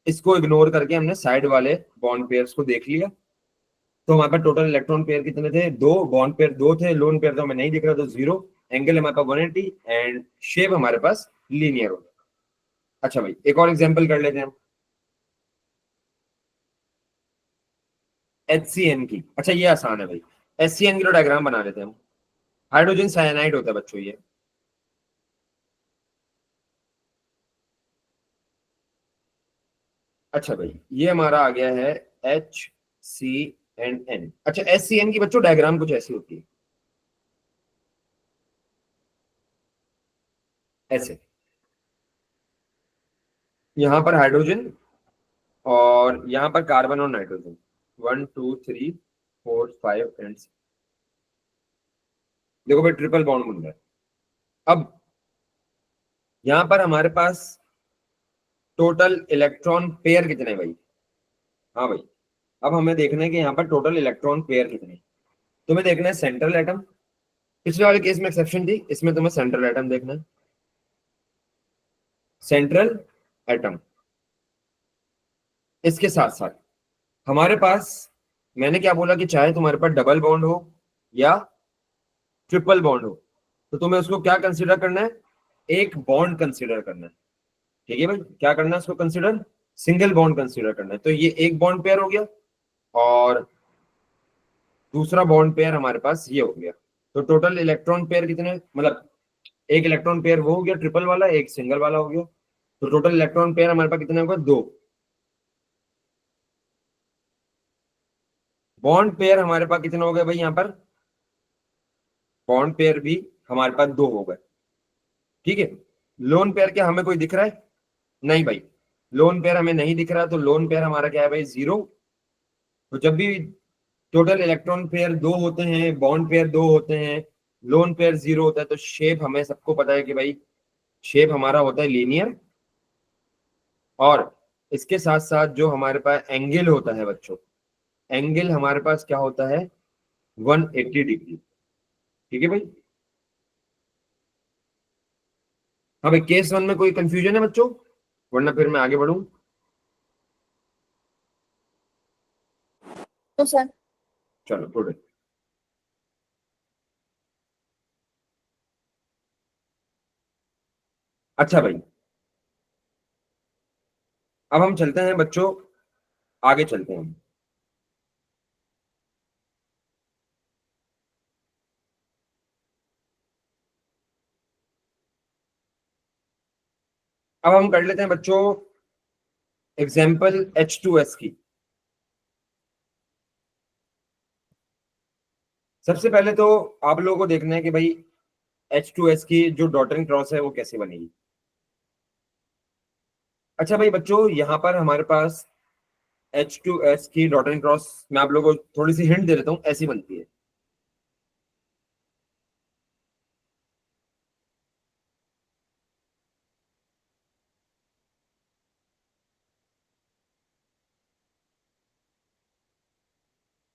इसको इग्नोर करके हमने साइड वाले बॉन्ड पेयर्स को देख लिया, तो हमारे पास टोटल इलेक्ट्रॉन पेयर कितने थे? 2, बॉन्ड पेयर 2 थे, लोन पेयर तो हमें नहीं दिख रहा, तो 0। एंगल हमारे पास 180 एंड शेप हमारे पास लीनियर होगा। अच्छा भाई एक और एग्जांपल कर लेते हैं हम HCN की। अच्छा ये आसान है भाई, HCN की तो डायग्राम बना लेते हैं हम। हाइड्रोजन साइनाइड होता है बच्चों ये। अच्छा भाई ये हमारा आ गया है HCN। अच्छा HCN की बच्चों डायग्राम कुछ ऐसी होती है, ऐसे, यहाँ पर हाइड्रोजन और यहाँ पर कार्बन और नाइट्रोजन, 1 2 3 4 5 एंड 6। देखो भाई ट्रिपल बॉन्ड बन रहा है। अब यहाँ पर हमारे पास टोटल इलेक्ट्रॉन पेयर कितने भाई? हाँ भाई, अब हमें देखना है कि यहाँ पर टोटल इलेक्ट्रॉन पेयर कितने। तुम्हें देखना है सेंट्रल एटम, पिछले वाले केस में एक्सेप्शन थी, इसमें तुम्हें सेंट्रल एटम देखना है, सेंट्रल एटम। इसके साथ साथ हमारे पास, मैंने क्या बोला कि चाहे तुम्हारे पास डबल बॉन्ड हो या ट्रिपल बॉन्ड हो, तो तुम्हें उसको क्या कंसिडर करना है? एक बॉन्ड कंसिडर करना है, ठीक है भाई। क्या करना है उसको कंसिडर? सिंगल बॉन्ड कंसिडर करना है। तो ये एक बॉन्ड पेयर हो गया, और दूसरा बॉन्ड पेयर हमारे पास ये हो गया। तो टोटल इलेक्ट्रॉन पेयर कितने, मतलब एक इलेक्ट्रॉन पेयर वो हो गया ट्रिपल वाला, एक सिंगल वाला हो गया। तो टोटल इलेक्ट्रॉन पेयर हमारे पास कितने होगा? 2। बॉन्ड पेयर हमारे पास कितने हो गए भाई यहाँ पर? बॉन्ड पेयर भी हमारे पास 2 हो गए, ठीक है। लोन पेयर क्या हमें कोई दिख रहा है? नहीं भाई, लोन पेयर हमें नहीं दिख रहा, तो लोन पेयर हमारा क्या है भाई? 0। तो जब भी टोटल इलेक्ट्रॉन पेयर 2 होते हैं, बॉन्ड पेयर 2 होते हैं, लोन पेयर 0 होता है, तो शेप हमें सबको पता है कि भाई शेप हमारा होता है लीनियर। और इसके साथ साथ जो हमारे पास एंगल होता है बच्चों, एंगल हमारे पास क्या होता है? 180 डिग्री, ठीक है भाई। हाँ भाई, केस 1 में कोई कंफ्यूजन है बच्चों? वरना फिर मैं आगे बढ़ूं। तो सर चलो गुड। अच्छा भाई, अब हम चलते हैं बच्चों, आगे चलते हैं। अब हम कर लेते हैं बच्चों एग्जाम्पल H2S की। सबसे पहले तो आप लोगों को देखना है कि भाई H2S की जो डॉट एंड क्रॉस है वो कैसे बनेगी। अच्छा भाई बच्चों, यहाँ पर हमारे पास H2S की डॉट एंड क्रॉस, मैं आप लोगों को थोड़ी सी हिंट दे देता हूँ, ऐसी बनती है।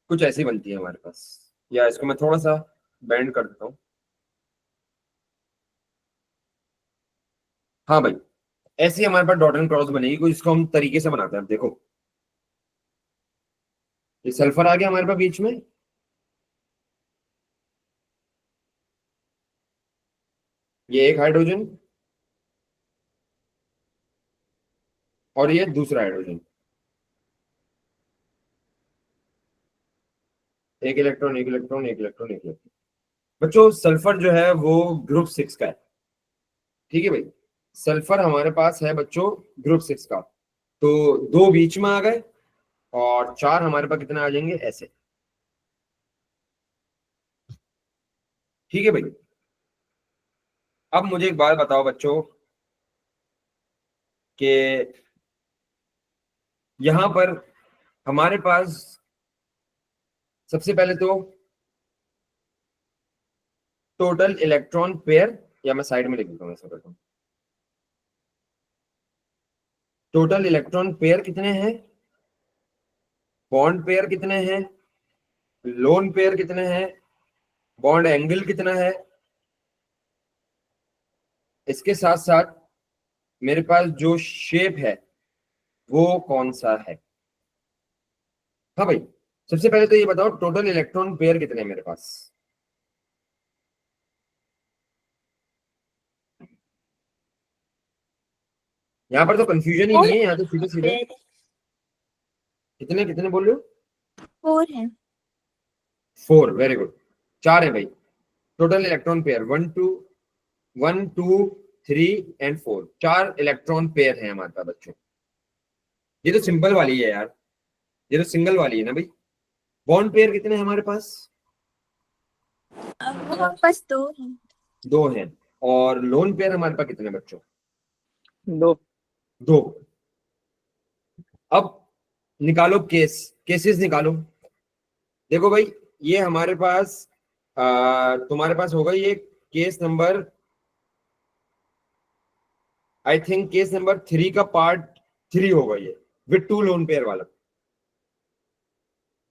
कुछ ऐसी बनती है हमारे पास, या इसको मैं थोड़ा सा बेंड कर देता हूँ। हाँ भाई, ऐसी हमारे पास डॉट एंड क्रॉस बनेगी, कुछ इसको हम तरीके से बनाते हैं। अब देखो, ये सल्फर आ गया हमारे पास बीच में, ये एक हाइड्रोजन, और ये दूसरा हाइड्रोजन। एक इलेक्ट्रॉन, एक इलेक्ट्रॉन, एक इलेक्ट्रॉन, एक इलेक्ट्रॉन। बच्चों सल्फर जो है वो ग्रुप 6 का है, ठीक है भाई। सल्फर हमारे पास है बच्चों ग्रुप 6 का, तो 2 बीच में आ गए और 4 हमारे पास कितने आ जाएंगे? ऐसे, ठीक है भाई। अब मुझे एक बात बताओ बच्चों कि यहां पर हमारे पास सबसे पहले तो टोटल इलेक्ट्रॉन पेयर, या मैं साइड में लिख देता हूँ, ऐसा करता हूँ। टोटल इलेक्ट्रॉन पेयर कितने हैं, बॉन्ड पेयर कितने हैं, लोन पेयर कितने हैं, बॉन्ड एंगल कितना है, इसके साथ साथ मेरे पास जो शेप है वो कौन सा है। हाँ भाई, सबसे पहले तो ये बताओ टोटल इलेक्ट्रॉन पेयर कितने हैं मेरे पास। यहाँ पर तो कंफ्यूजन ही नहीं है, यहाँ तो सीधे सीधे। कितने कितने बोल रहे हो? 4 है। 4, वेरी गुड। 4 है भाई total electron pair, 1 2 1 2 3 and 4, 4 electron pair है हमारे पास बच्चों। ये तो सिंपल वाली है यार, ये तो सिंगल वाली है ना भाई। बॉन्ड पेयर कितने हैं हमारे पास? हमारे पास 2 है। 2 हैं। और लोन पेयर हमारे पास कितने हैं बच्चों? 2। 2। अब निकालो केसेस निकालो। देखो भाई, ये हमारे पास तुम्हारे पास होगा ये case number, I think case number 3 का पार्ट 3 होगा ये, विथ 2 लोन पेयर वाला।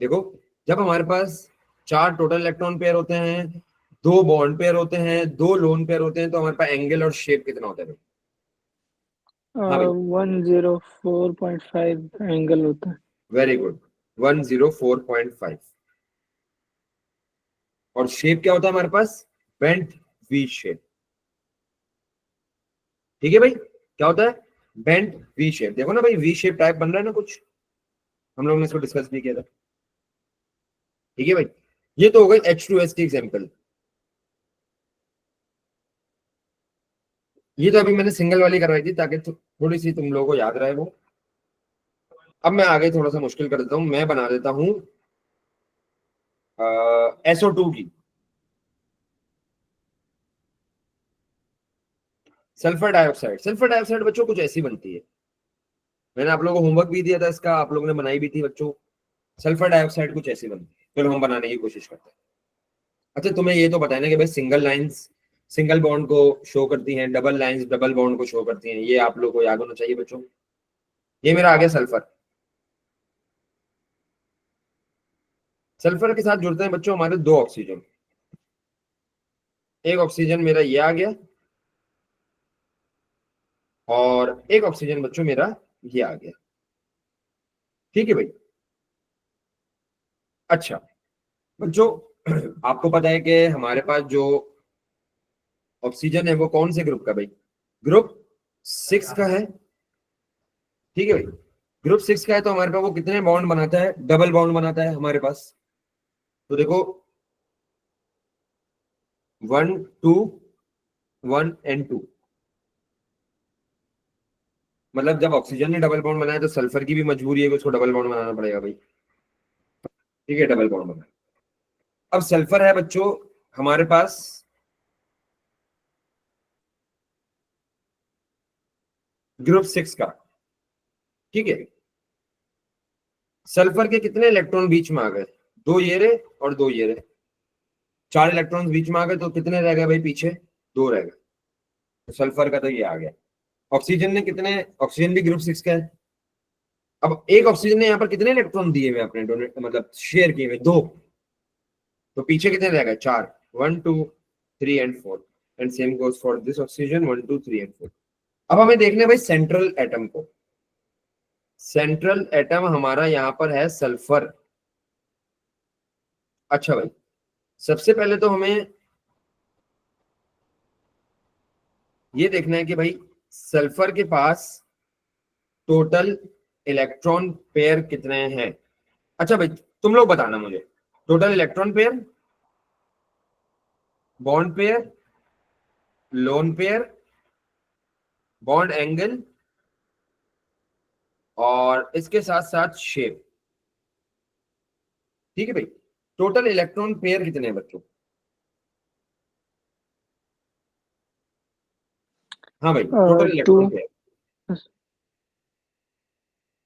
देखो, जब हमारे पास 4 टोटल इलेक्ट्रॉन पेयर होते हैं, 2 बॉन्ड पेयर होते हैं, 2 लोन पेयर होते हैं, तो हमारे पास एंगल और शेप कितना होता है भाई? हाँ भाई, 104.5 एंगल होता है। Very good, 104.5। और शेप क्या होता है हमारे पास? बेंट वी शेप, ठीक है भाई। क्या होता है? Bent V shape. देखो ना भाई, वी शेप टाइप बन रहा है ना कुछ, हम लोगों ने इसको डिस्कस भी किया था, ठीक है भाई। ये तो हो गई H2S की एग्जांपल। ये तो अभी मैंने सिंगल वाली करवाई थी ताकि थोड़ी सी तुम लोगों को याद रहे वो। अब मैं आगे थोड़ा सा मुश्किल कर देता हूँ, मैं बना देता हूँ SO2 की। सल्फर डाइऑक्साइड बच्चों कुछ ऐसी बनती है, मैंने आप लोगों को होमवर्क भी दिया था इसका, आप लोगों ने बनाई भी थी बच्चों। सल्फर डाइऑक्साइड कुछ ऐसी बनती है, चलो हम बनाने की कोशिश करते हैं। अच्छा तुम्हें ये तो बताना कि भाई सिंगल लाइंस सिंगल बॉन्ड को शो करती हैं, डबल लाइंस डबल बॉन्ड को शो करती हैं, ये आप लोगों को याद होना चाहिए बच्चों। ये मेरा आ गया सल्फर। सल्फर के साथ जुड़ते हैं बच्चों हमारे दो ऑक्सीजन, एक ऑक्सीजन मेरा ये आ गया और एक ऑक्सीजन बच्चों मेरा ये आ गया, ठीक है भाई। अच्छा बच्चों आपको पता है कि हमारे पास जो ऑक्सीजन है वो कौन से ग्रुप का भाई, ग्रुप 6 का है, ठीक है भाई। ग्रुप 6 का है तो हमारे पास वो कितने बॉन्ड बनाता है, डबल बॉन्ड बनाता है हमारे पास। तो देखो 1 2 1 and 2, मतलब जब ऑक्सीजन ने डबल बॉन्ड बनाया तो सल्फर की भी मजबूरी है कि उसको डबल बॉन्ड बनाना पड़ेगा भाई, ठीक है, डबल बॉन्ड बनाया। अब सल्फर है बच्चों हमारे पास ग्रुप 6 का, ठीक है। सल्फर के कितने इलेक्ट्रॉन बीच में आ गए, 2 ये रहे और 2 ये रहे, 4 इलेक्ट्रॉन बीच में आ गए, तो कितने रह गए भाई पीछे, 2 रह गए। तो सल्फर का तो ये आ गया। ऑक्सीजन ने कितने, ऑक्सीजन भी ग्रुप 6 का है। अब एक ऑक्सीजन ने यहाँ पर कितने इलेक्ट्रॉन दिए हुए अपने डोनेट, मतलब शेयर किए हुए 2, तो पीछे कितने रह गए 4, 1 2 3 and 4, and same goes for this oxygen 1 2 3 and 4। अब हमें देखना है भाई सेंट्रल एटम को। सेंट्रल एटम हमारा यहाँ पर है सल्फर। अच्छा भाई सबसे पहले तो हमें ये देखना है कि भाई सल्फर के पास टोटल इलेक्ट्रॉन पेयर कितने हैं। अच्छा भाई तुम लोग बताना मुझे, total electron pair, bond pair, lone pair, bond angle और इसके साथ साथ शेप, ठीक है भाई। टोटल इलेक्ट्रॉन पेयर कितने हैं बच्चों, हाँ भाई टोटल इलेक्ट्रॉन पेयर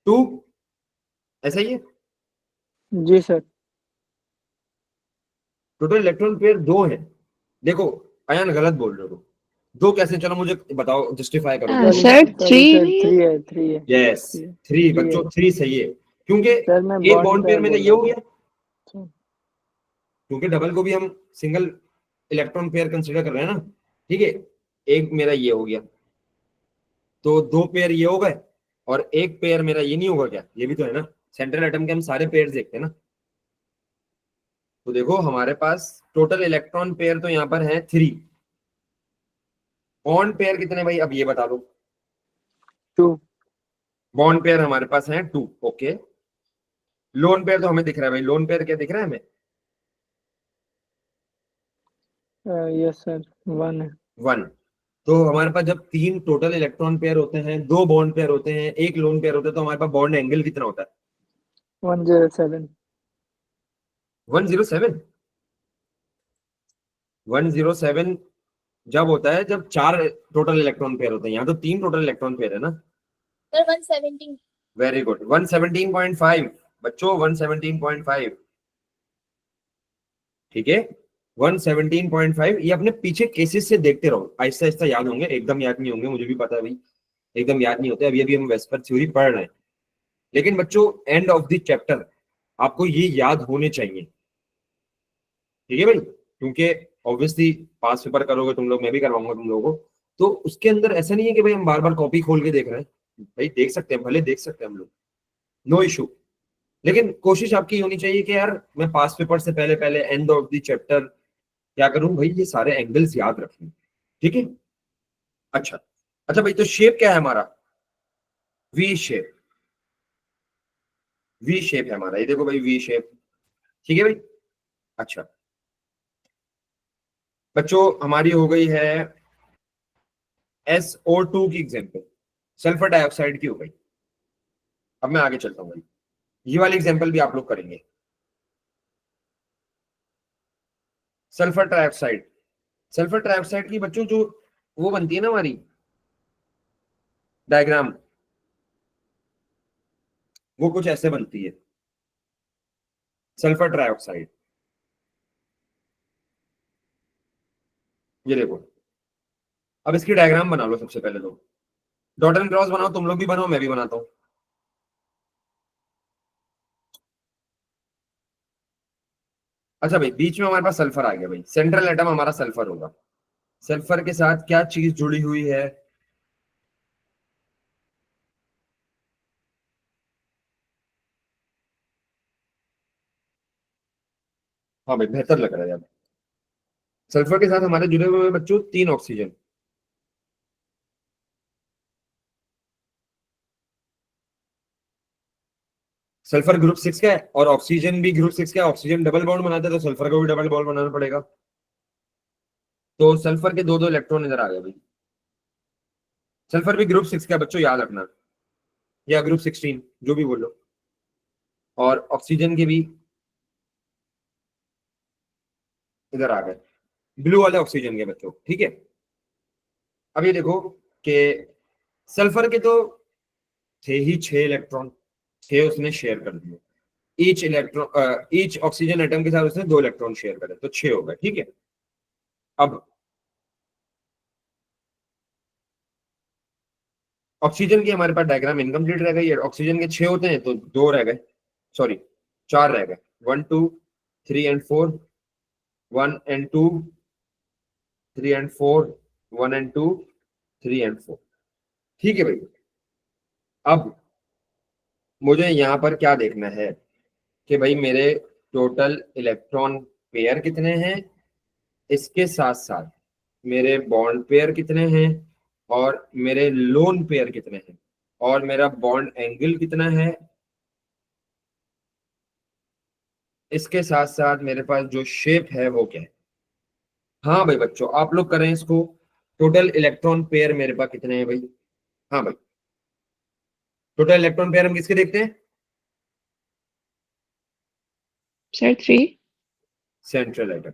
2, ऐसा ही है। जी सर। टोटल इलेक्ट्रॉन पेयर 2 है। देखो अयान गलत बोल रहे हो, 2 कैसे, चलो मुझे बताओ, जस्टिफाई करो। सॉरी सर सॉरी 3 सर, नहीं 3 है? है, 3 है। यस 3 3 बच्चों, है 3 सही है, क्योंकि सर, मैं एक बॉन्ड बॉन्ड पेयर पेयर में बोल ये रहा हो गया, था। क्योंकि डबल को भी हम सिंगल इलेक्ट्रॉन पेयर कंसीडर कर रहे हैं ना, ठीक है। एक मेरा ये हो गया, तो 2 पेयर ये हो गए और एक पेयर मेरा ये नहीं होगा क्या, ये भी तो है ना। सेंट्रल एटम के हम सारे पेयर देखते हैं ना, तो देखो हमारे पास टोटल इलेक्ट्रॉन पेयर तो यहाँ पर है 3, बॉन्ड पेयर कितने भाई अब ये बता दो। 2। बॉन्ड पेयर हमारे पास है 2, ओके। लोन पेयर तो हमें दिख रहा है भाई, लोन पेयर क्या दिख रहा है हमें, यस सर 1 है। 1। तो हमारे पास जब 3 टोटल इलेक्ट्रॉन पेयर होते हैं, 2 बॉन्ड पेयर होते हैं, एक लोन पेयर होता है, तो हमारे पास बॉन्ड एंगल कितना होता है, 107। 107। 107 जब होता है जब 4 टोटल इलेक्ट्रॉन पेयर होते हैं, यहाँ तो 3 टोटल इलेक्ट्रॉन पेयर है ना। सर 117। वेरी गुड, 117.5 बच्चों, 117.5, ठीक है। 117.5, ये अपने पीछे केसेस से देखते रहो, आहिस्ता आहिस्ता याद होंगे, एकदम याद नहीं होंगे, मुझे भी पता है भाई, एकदम याद नहीं होते। अभी अभी हम वेस्पर थ्योरी पढ़ रहे हैं, लेकिन बच्चों एंड ऑफ द चैप्टर आपको ये याद होने चाहिए, ठीक है भाई, क्योंकि ऑब्वियसली पास पेपर करोगे तुम लोग, मैं भी करवाऊंगा तुम लोगों को, तो उसके अंदर ऐसा नहीं है कि भाई हम बार बार कॉपी खोल के देख रहे हैं, भाई देख सकते हैं, भले देख सकते हैं हम लोग, नो इशू। लेकिन कोशिश आपकी होनी चाहिए कि यार मैं पास पेपर से पहले पहले एंड ऑफ द चैप्टर क्या करूं भाई, ये सारे एंगल्स याद रखूं, ठीक है। अच्छा अच्छा भाई, तो शेप क्या है हमारा, वी शेप, वी शेप है हमारा, ये देखो भाई वी शेप, ठीक है भाई। अच्छा बच्चों हमारी हो गई है SO2 की एग्जांपल, सल्फर डाइऑक्साइड की हो गई। अब मैं आगे चलता हूँ भाई, ये वाली एग्जांपल भी आप लोग करेंगे। सल्फर ट्राइऑक्साइड, सल्फर ट्राइऑक्साइड की बच्चों जो वो बनती है ना हमारी डायग्राम वो कुछ ऐसे बनती है, सल्फर ट्राइऑक्साइड। ये देखो, अब इसकी डायग्राम बना लो सबसे पहले तो। डॉट एंड क्रॉस बनाओ, तुम लोग भी बनाओ, मैं भी बनाता हूँ। अच्छा भाई, बीच में हमारे पास सल्फर आ गया भाई, सेंट्रल एटम हमारा सल्फर होगा। सल्फर के साथ क्या चीज जुड़ी हुई है? हाँ भाई, बेहतर लग रहा है यार। सल्फर के साथ हमारे जुड़े हुए हैं बच्चों 3 ऑक्सीजन। सल्फर ग्रुप 6 का है और ऑक्सीजन भी ग्रुप 6 का है। ऑक्सीजन डबल बॉन्ड बनाते हैं तो सल्फर को भी डबल बॉन्ड बनाना पड़ेगा। तो सल्फर के दो दो इलेक्ट्रॉन इधर आ गए भाई। सल्फर भी ग्रुप 6 का है बच्चों, याद रखना, या ग्रुप 16, जो भी बोलो। और ऑक्सीजन के भी इधर आ गए, ब्लू वाले ऑक्सीजन के बच्चों, ठीक है। अब ये देखो कि सल्फर के तो थे ही 6 इलेक्ट्रॉन, 6 उसने शेयर कर दिए। Each electron, each oxygen atom के साथ उसने 2 इलेक्ट्रॉन शेयर करे, तो 6 हो गए, ठीक है। अब ऑक्सीजन की हमारे पास डायग्राम इनकम्प्लीट रह गई है। ऑक्सीजन के 6 होते हैं तो 2 रह गए, सॉरी 4 रह गए। 1 2 3 and 4, 1 and 2, 3 and 4, 1 and 2, 3 and 4, ठीक है भाई। अब मुझे यहाँ पर क्या देखना है कि भाई मेरे टोटल इलेक्ट्रॉन पेयर कितने हैं, इसके साथ साथ मेरे बॉन्ड पेयर कितने हैं, और मेरे लोन पेयर कितने हैं, और मेरा बॉन्ड एंगल कितना है, इसके साथ साथ मेरे पास जो शेप है वो क्या है। हाँ भाई बच्चों, आप लोग करें इसको। टोटल इलेक्ट्रॉन पेयर मेरे पास कितने हैं भाई? हाँ भाई, टोटल इलेक्ट्रॉन पेयर हम किसके देखते हैं? Sir, 3. Central atom.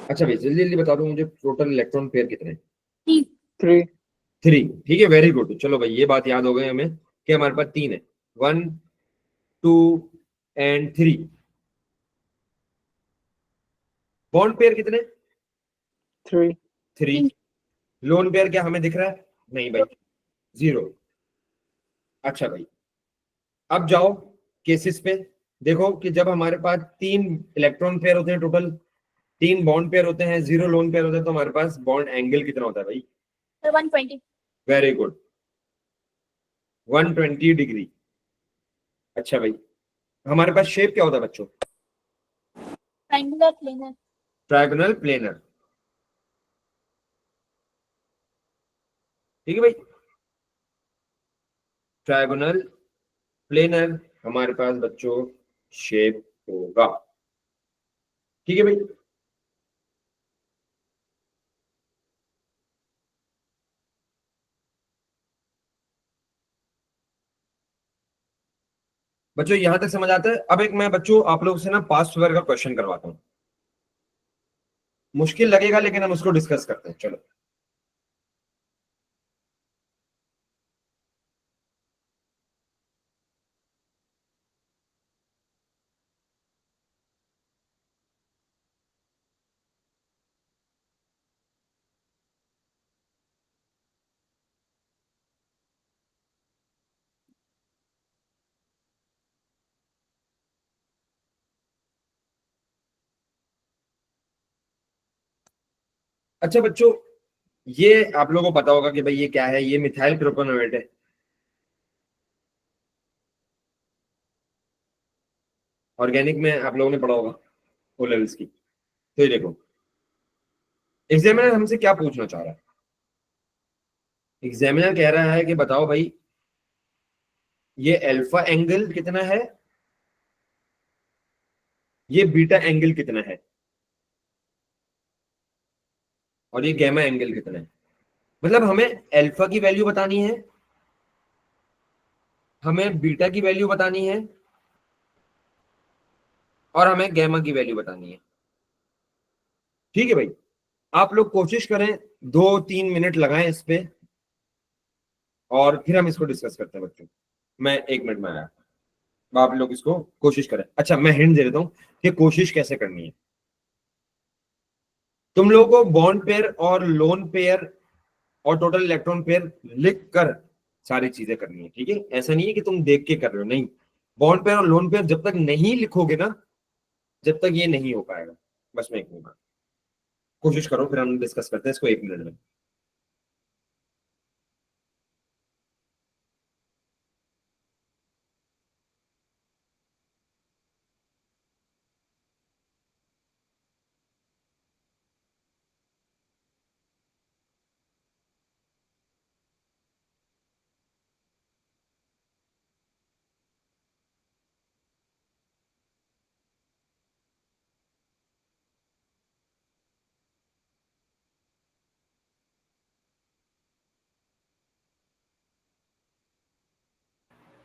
अच्छा भाई, जल्दी जल्दी बता दो मुझे, टोटल इलेक्ट्रॉन पेयर कितने हैं? 3. 3, ठीक है, वेरी गुड। चलो भाई, ये बात याद हो गई हमें कि हमारे पास 3 है, 1 2 एंड 3। बॉन्ड पेयर कितने? 3. 3। लोन पेयर क्या हमें दिख रहा है? नहीं भाई, 0। अच्छा भाई, अब जाओ केसेस पे। देखो कि जब हमारे पास 3 इलेक्ट्रॉन पेयर होते हैं, टोटल 3 बॉन्ड पेयर होते हैं, 0 लोन पेयर होते हैं, तो हमारे पास बॉन्ड एंगल कितना होता है भाई? 120 वेरी गुड, 120 डिग्री। अच्छा भाई, हमारे पास शेप क्या होता है बच्चों? Triangular planar. ट्रायगोनल प्लेनर, ठीक है भाई। ट्रायगोनल प्लेनर हमारे पास बच्चों शेप होगा, ठीक है भाई। बच्चों यहां तक समझ आता है? अब एक मैं बच्चों आप लोगों से ना पास्ट ईयर का क्वेश्चन करवाता हूँ। मुश्किल लगेगा लेकिन हम उसको डिस्कस करते हैं, चलो। अच्छा बच्चों, ये आप लोगों को पता होगा कि भाई ये क्या है, ये मिथाइल प्रोपेनोएट है। ऑर्गेनिक में आप लोगों ने पढ़ा होगा ओ लेवल्स की। तो ये देखो, एग्जामिनर हमसे क्या पूछना चाह रहा है? एग्जामिनर कह रहा है कि बताओ भाई, ये अल्फा एंगल कितना है, ये बीटा एंगल कितना है, और ये गैमा एंगल कितना है। मतलब हमें अल्फा की वैल्यू बतानी है, हमें बीटा की वैल्यू बतानी है, और हमें गैमा की वैल्यू बतानी है। ठीक है भाई, आप लोग कोशिश करें 2-3 मिनट लगाएं इस पे, और फिर हम इसको डिस्कस करते हैं बच्चों। मैं 1 मिनट में आया, अब आप लोग इसको कोशिश करें। अच्छा, मैं हिंट दे देता हूं कि कोशिश कैसे करनी है। तुम लोगों को बॉन्ड पेयर और लोन पेयर और टोटल इलेक्ट्रॉन पेयर लिख कर सारी चीजें करनी है, ठीक है? ऐसा नहीं है कि तुम देख के कर रहे हो, नहीं। बॉन्ड पेयर और लोन पेयर जब तक नहीं लिखोगे ना, जब तक ये नहीं हो पाएगा। बस मैं 1 मिनट, कोशिश करो, फिर हम डिस्कस करते हैं इसको 1 मिनट में।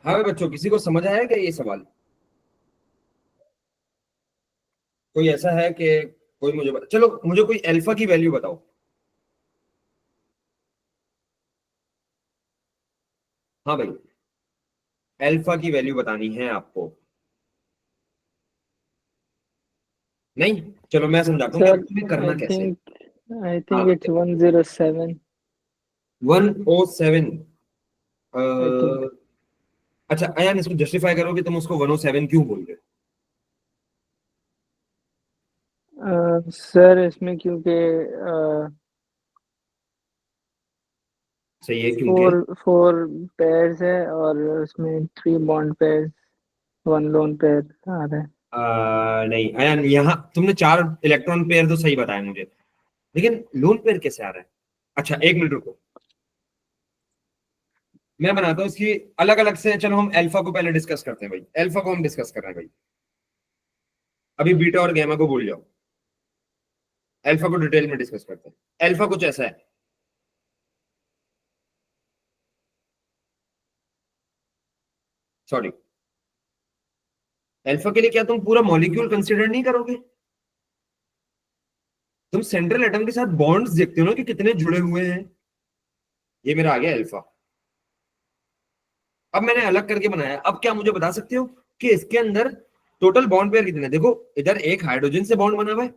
हाँ भाई बच्चों, किसी को समझ आया क्या ये सवाल? कोई ऐसा है कि कोई मुझे चलो मुझे कोई अल्फा की वैल्यू बताओ। हाँ भाई, अल्फा की वैल्यू बतानी है आपको। नहीं, चलो मैं समझाता हूँ कि सर, तुम्हें करना I कैसे है। think I हाँ, think it's 107. 107। I think. अच्छा अयान, इसको जस्टिफाई करो कि तुम उसको 107 क्यों बोल रहे हो। सर इसमें क्योंकि सही है, क्योंकि फोर फोर पेयर्स है और उसमें 3 बॉन्ड पेयर्स, 1 लोन पेयर आ रहा है। नहीं अयान, यहाँ तुमने 4 इलेक्ट्रॉन पेयर तो सही बताया मुझे, लेकिन लोन पेयर कैसे आ रहा है? अच्छा 1 मिनट रुको, मैं बनाता हूँ इसकी अलग अलग से। चलो हम अल्फा को पहले डिस्कस करते हैं भाई, अल्फा को हम डिस्कस कर रहे हैं भाई। अभी बीटा और गैमा को भूल जाओ, अल्फा को डिटेल में डिस्कस करते हैं। अल्फा कुछ ऐसा है, सॉरी, अल्फा के लिए क्या तुम पूरा मॉलिक्यूल कंसिडर नहीं करोगे? तुम सेंट्रल एटम के साथ बॉन्ड्स देखते हो ना कि कितने जुड़े हुए हैं। ये मेरा आ गया अल्फा। अब मैंने अलग करके बनाया, अब क्या मुझे बता सकते हो कि इसके अंदर टोटल बॉन्ड पेयर कितने हैं? देखो, इधर एक हाइड्रोजन से बॉन्ड बना हुआ है,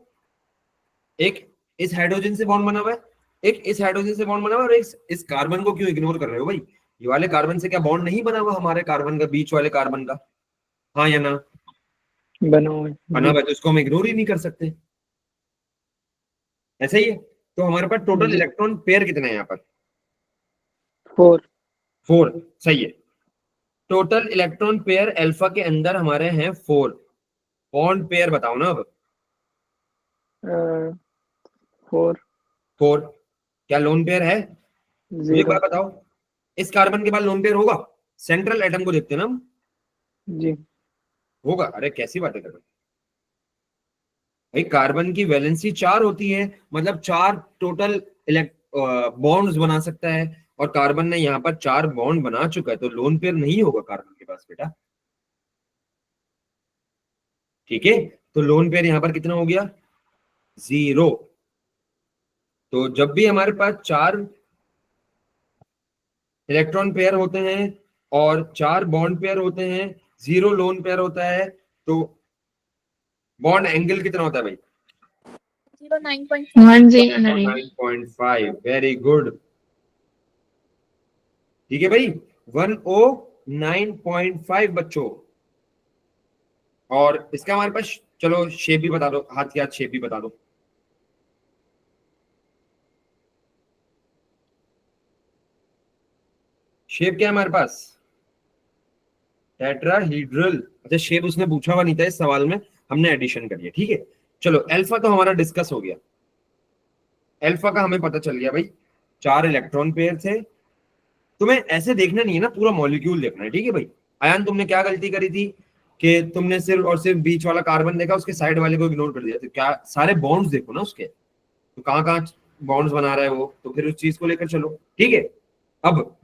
एक इस हाइड्रोजन से बॉन्ड बना हुआ है, एक इस हाइड्रोजन से बॉन्ड बना हुआ है, और एक इस कार्बन को क्यों इग्नोर कर रहे हो भाई? ये वाले कार्बन से क्या बॉन्ड नहीं बना हुआ हमारे कार्बन का, बीच वाले कार्बन का? हाँ या ना? बना हुआ है बना जी। हुआ है, तो इसको हम इग्नोर ही नहीं कर सकते। ऐसा ही है। तो हमारे पास टोटल जी। इलेक्ट्रॉन पेयर कितने हैं यहाँ पर? 4। 4। सही है। टोटल इलेक्ट्रॉन पेयर अल्फा के अंदर हमारे हैं 4। बॉन्ड पेयर बताओ ना अब। 4। 4। क्या लोन पेयर है? मुझे एक 0। बात बताओ, इस कार्बन के बाद लोन पेयर होगा? सेंट्रल एटम को देखते हैं ना हम। जी। होगा? अरे कैसी बातें कर रहे हो भाई, कार्बन की वैलेंसी 4 होती है, मतलब 4 टोटल बॉन्ड्स बना सकता है, और कार्बन ने यहाँ पर 4 बॉन्ड बना चुका है, तो लोन पेयर नहीं होगा कार्बन के पास बेटा। ठीक है, तो लोन पेयर यहाँ पर कितना हो गया? 0। तो जब भी हमारे पास 4 इलेक्ट्रॉन पेयर होते हैं और 4 बॉन्ड पेयर होते हैं, 0 लोन पेयर होता है, तो बॉन्ड एंगल कितना होता है भाई? 09.5। 109. 9.5। Very good. ठीक है भाई, 109.5 बच्चों। और इसका हमारे पास, चलो शेप भी बता दो, हाथ के हाथ शेप भी बता दो। शेप क्या है हमारे पास? टेट्राहीड्रल। अच्छा, शेप उसने पूछा हुआ नहीं था इस सवाल में, हमने एडिशन करी है, ठीक है। चलो अल्फा तो हमारा डिस्कस हो गया, अल्फा का हमें पता चल गया भाई, 4 इलेक्ट्रॉन पेयर थे। तुम्हें ऐसे देखना नहीं है ना, पूरा मॉलिक्यूल देखना है, ठीक है भाई। आयान, तुमने क्या गलती करी थी कि तुमने सिर्फ और सिर्फ बीच वाला कार्बन देखा, उसके साइड वाले को इग्नोर कर दिया। तो क्या सारे बॉन्ड्स देखो ना उसके, तो कहाँ कहाँ बॉन्ड्स बना रहा है वो, तो फिर उस चीज को लेकर चलो, ठीक है। अब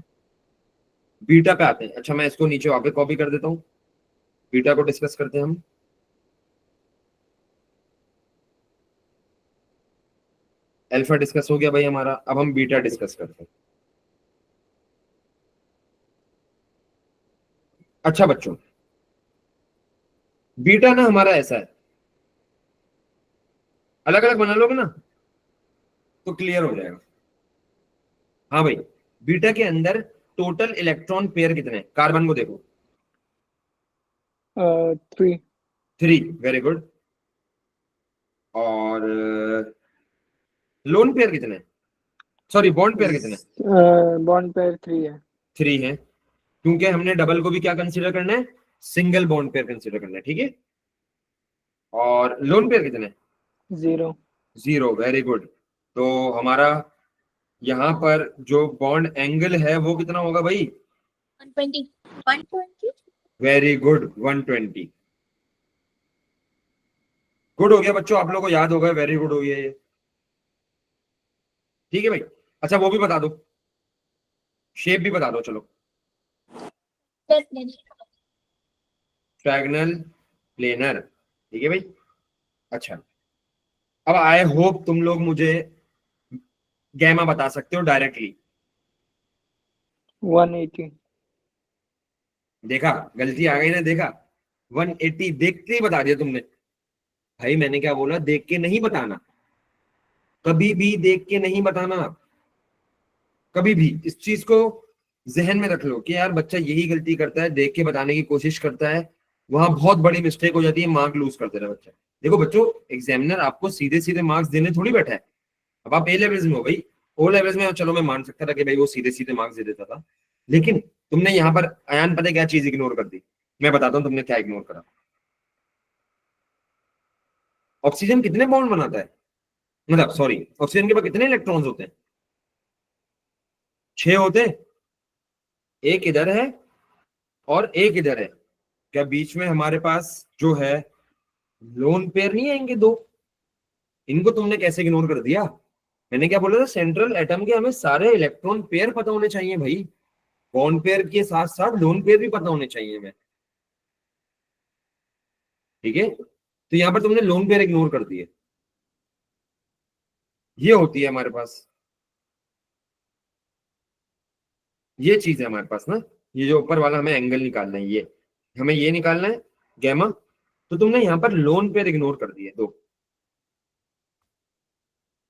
बीटा पे आते हैं। अच्छा, मैं इसको नीचे वापस कॉपी कर देता हूँ, बीटा को डिस्कस करते हैं हम। अल्फा डिस्कस हो गया भाई हमारा, अब हम बीटा डिस्कस करते हैं। अच्छा बच्चों, बीटा ना हमारा ऐसा है, अलग अलग बना लोगे ना तो क्लियर हो जाएगा। हाँ भाई, बीटा के अंदर टोटल इलेक्ट्रॉन पेयर कितने हैं? कार्बन को देखो, 3 3, वेरी गुड। और लोन पेयर कितने हैं? सॉरी, बॉन्ड पेयर कितने हैं? बॉन्ड पेयर 3 है। 3 है, क्योंकि हमने डबल को भी क्या कंसीडर करना है? सिंगल बॉन्ड पेयर कंसीडर करना है, ठीक है। और लोन पेयर कितने हैं? 0 0, वेरी गुड। तो हमारा यहाँ पर जो बॉन्ड एंगल है वो कितना होगा भाई? 120 120 वेरी गुड, 120। गुड हो गया बच्चों, आप लोगों को याद होगा, वेरी गुड हो गया ये, ठीक है भाई। अच्छा वो भी बता दो, शेप भी बता दो चलो। ट्रायंगल, प्लेनर, ठीक है भाई। अच्छा, अब आई होप तुम लोग मुझे गैमा बता सकते हो डायरेक्टली। 180 देखा, गलती आ गई ना, देखा, 180 देखते ही बता दिया तुमने। भाई मैंने क्या बोला? देख के नहीं बताना, कभी भी देख के नहीं बताना। कभी भी इस चीज को जहन में रख लो कि यार बच्चा यही गलती करता है, देख के बताने की कोशिश करता है, वहां बहुत बड़ी मिस्टेक हो जाती है, मार्क लूज कर देता है बच्चा। देखो बच्चों, एग्जामिनर आपको सीधे सीधे मार्क्स देने थोड़ी बैठा है। अब आप ए लेवल्स में हो भाई, ओ लेवल्स में चलो मैं मान सकता था कि भाई वो सीधे सीधे मार्क्स दे देता था, लेकिन तुमने यहाँ पर अयान पता है क्या चीज इग्नोर कर दी? मैं बताता हूँ तुमने क्या इग्नोर करा। ऑक्सीजन कितने बॉन्ड बनाता है? मतलब सॉरी, ऑक्सीजन के पास कितने इलेक्ट्रॉन्स होते हैं? 6 होते हैं। एक इधर है और एक इधर है। क्या बीच में हमारे पास जो है लोन पेयर नहीं आएंगे 2? इनको तुमने कैसे इग्नोर कर दिया? मैंने क्या बोला था? सेंट्रल एटम के हमें सारे इलेक्ट्रॉन पेयर पता होने चाहिए भाई, बॉन्ड पेयर के साथ साथ लोन पेयर भी पता होने चाहिए हमें, ठीक है। तो यहां पर तुमने लोन पेयर इग्नोर कर दिए। ये होती है हमारे पास, ये चीज है हमारे पास ना, ये जो ऊपर वाला हमें एंगल निकालना है, ये हमें ये निकालना है, गैमा। तो तुमने यहाँ पर लोन पेयर इग्नोर कर दिए 2।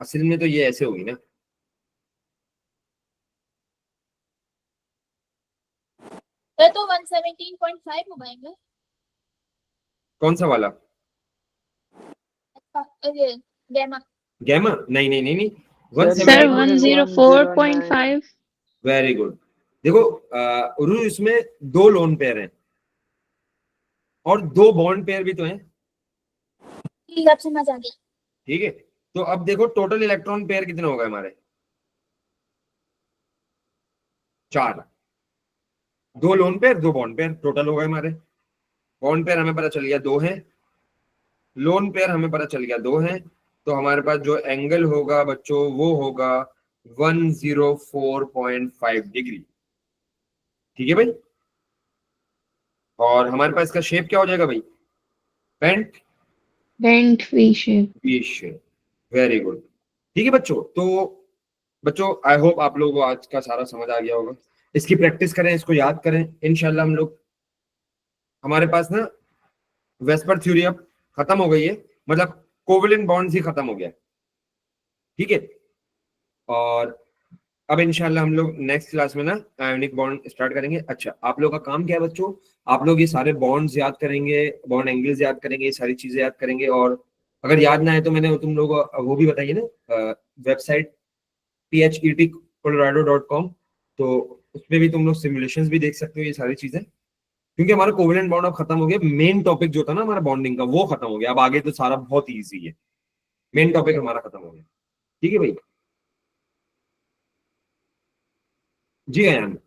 असल में तो ये ऐसे होगी ना, तो 117.5 हो पाएंगे। कौन सा वाला? ये गैमा। गैमा? नहीं नहीं नहीं नहीं, सर Sir, 117। 104.5. Very good. देखो उर्रू, इसमें 2 लोन पेयर हैं और 2 बॉन्ड पेयर भी तो हैं, ठीक है, अब समझ आ गया। ठीक है। तो अब देखो टोटल इलेक्ट्रॉन पेयर कितने हो गए हमारे? 4। 2 lone pair, 2 bond pair, total हो गए हमारे। बॉन्ड पेयर हमें पता चल गया 2 है, लोन पेयर हमें पता चल गया 2 है। तो हमारे पास जो एंगल होगा बच्चों वो होगा 104.5 डिग्री, ठीक है भाई। और हमारे पास इसका शेप क्या हो जाएगा भाई? Bent Bent V shape. V shape, very good, ठीक है बच्चों। तो बच्चों आई होप आप लोगों को आज का सारा समझ आ गया होगा। इसकी प्रैक्टिस करें, इसको याद करें, इंशाल्लाह हम लोग, हमारे पास ना वेस्पर थ्योरी अब खत्म हो गई है, मतलब कोवेलेंट बॉन्ड्स ही खत्म हो गया, ठीक है। और अब इंशाल्लाह हम लोग नेक्स्ट क्लास में ना आयोनिक बॉन्ड स्टार्ट करेंगे। अच्छा, आप लोग का काम क्या है बच्चों? आप लोग ये सारे बॉन्ड्स याद करेंगे, बॉन्ड एंगल्स याद करेंगे, ये सारी चीजें याद करेंगे। और अगर याद ना है तो मैंने तुम लोगों को वो भी बताइए ना, वेबसाइट phetcolorado.com, तो उसमें भी तुम लोग सिमुलेशंस भी देख सकते हो, ये सारी चीजें। क्योंकि हमारा कोवेलेंट बॉन्ड अब खत्म हो गया, मेन टॉपिक जो था ना हमारा बॉन्डिंग का वो खत्म हो गया, अब आगे तो सारा बहुत ईजी है, मेन टॉपिक हमारा खत्म हो गया, ठीक है भाई। जी अयान।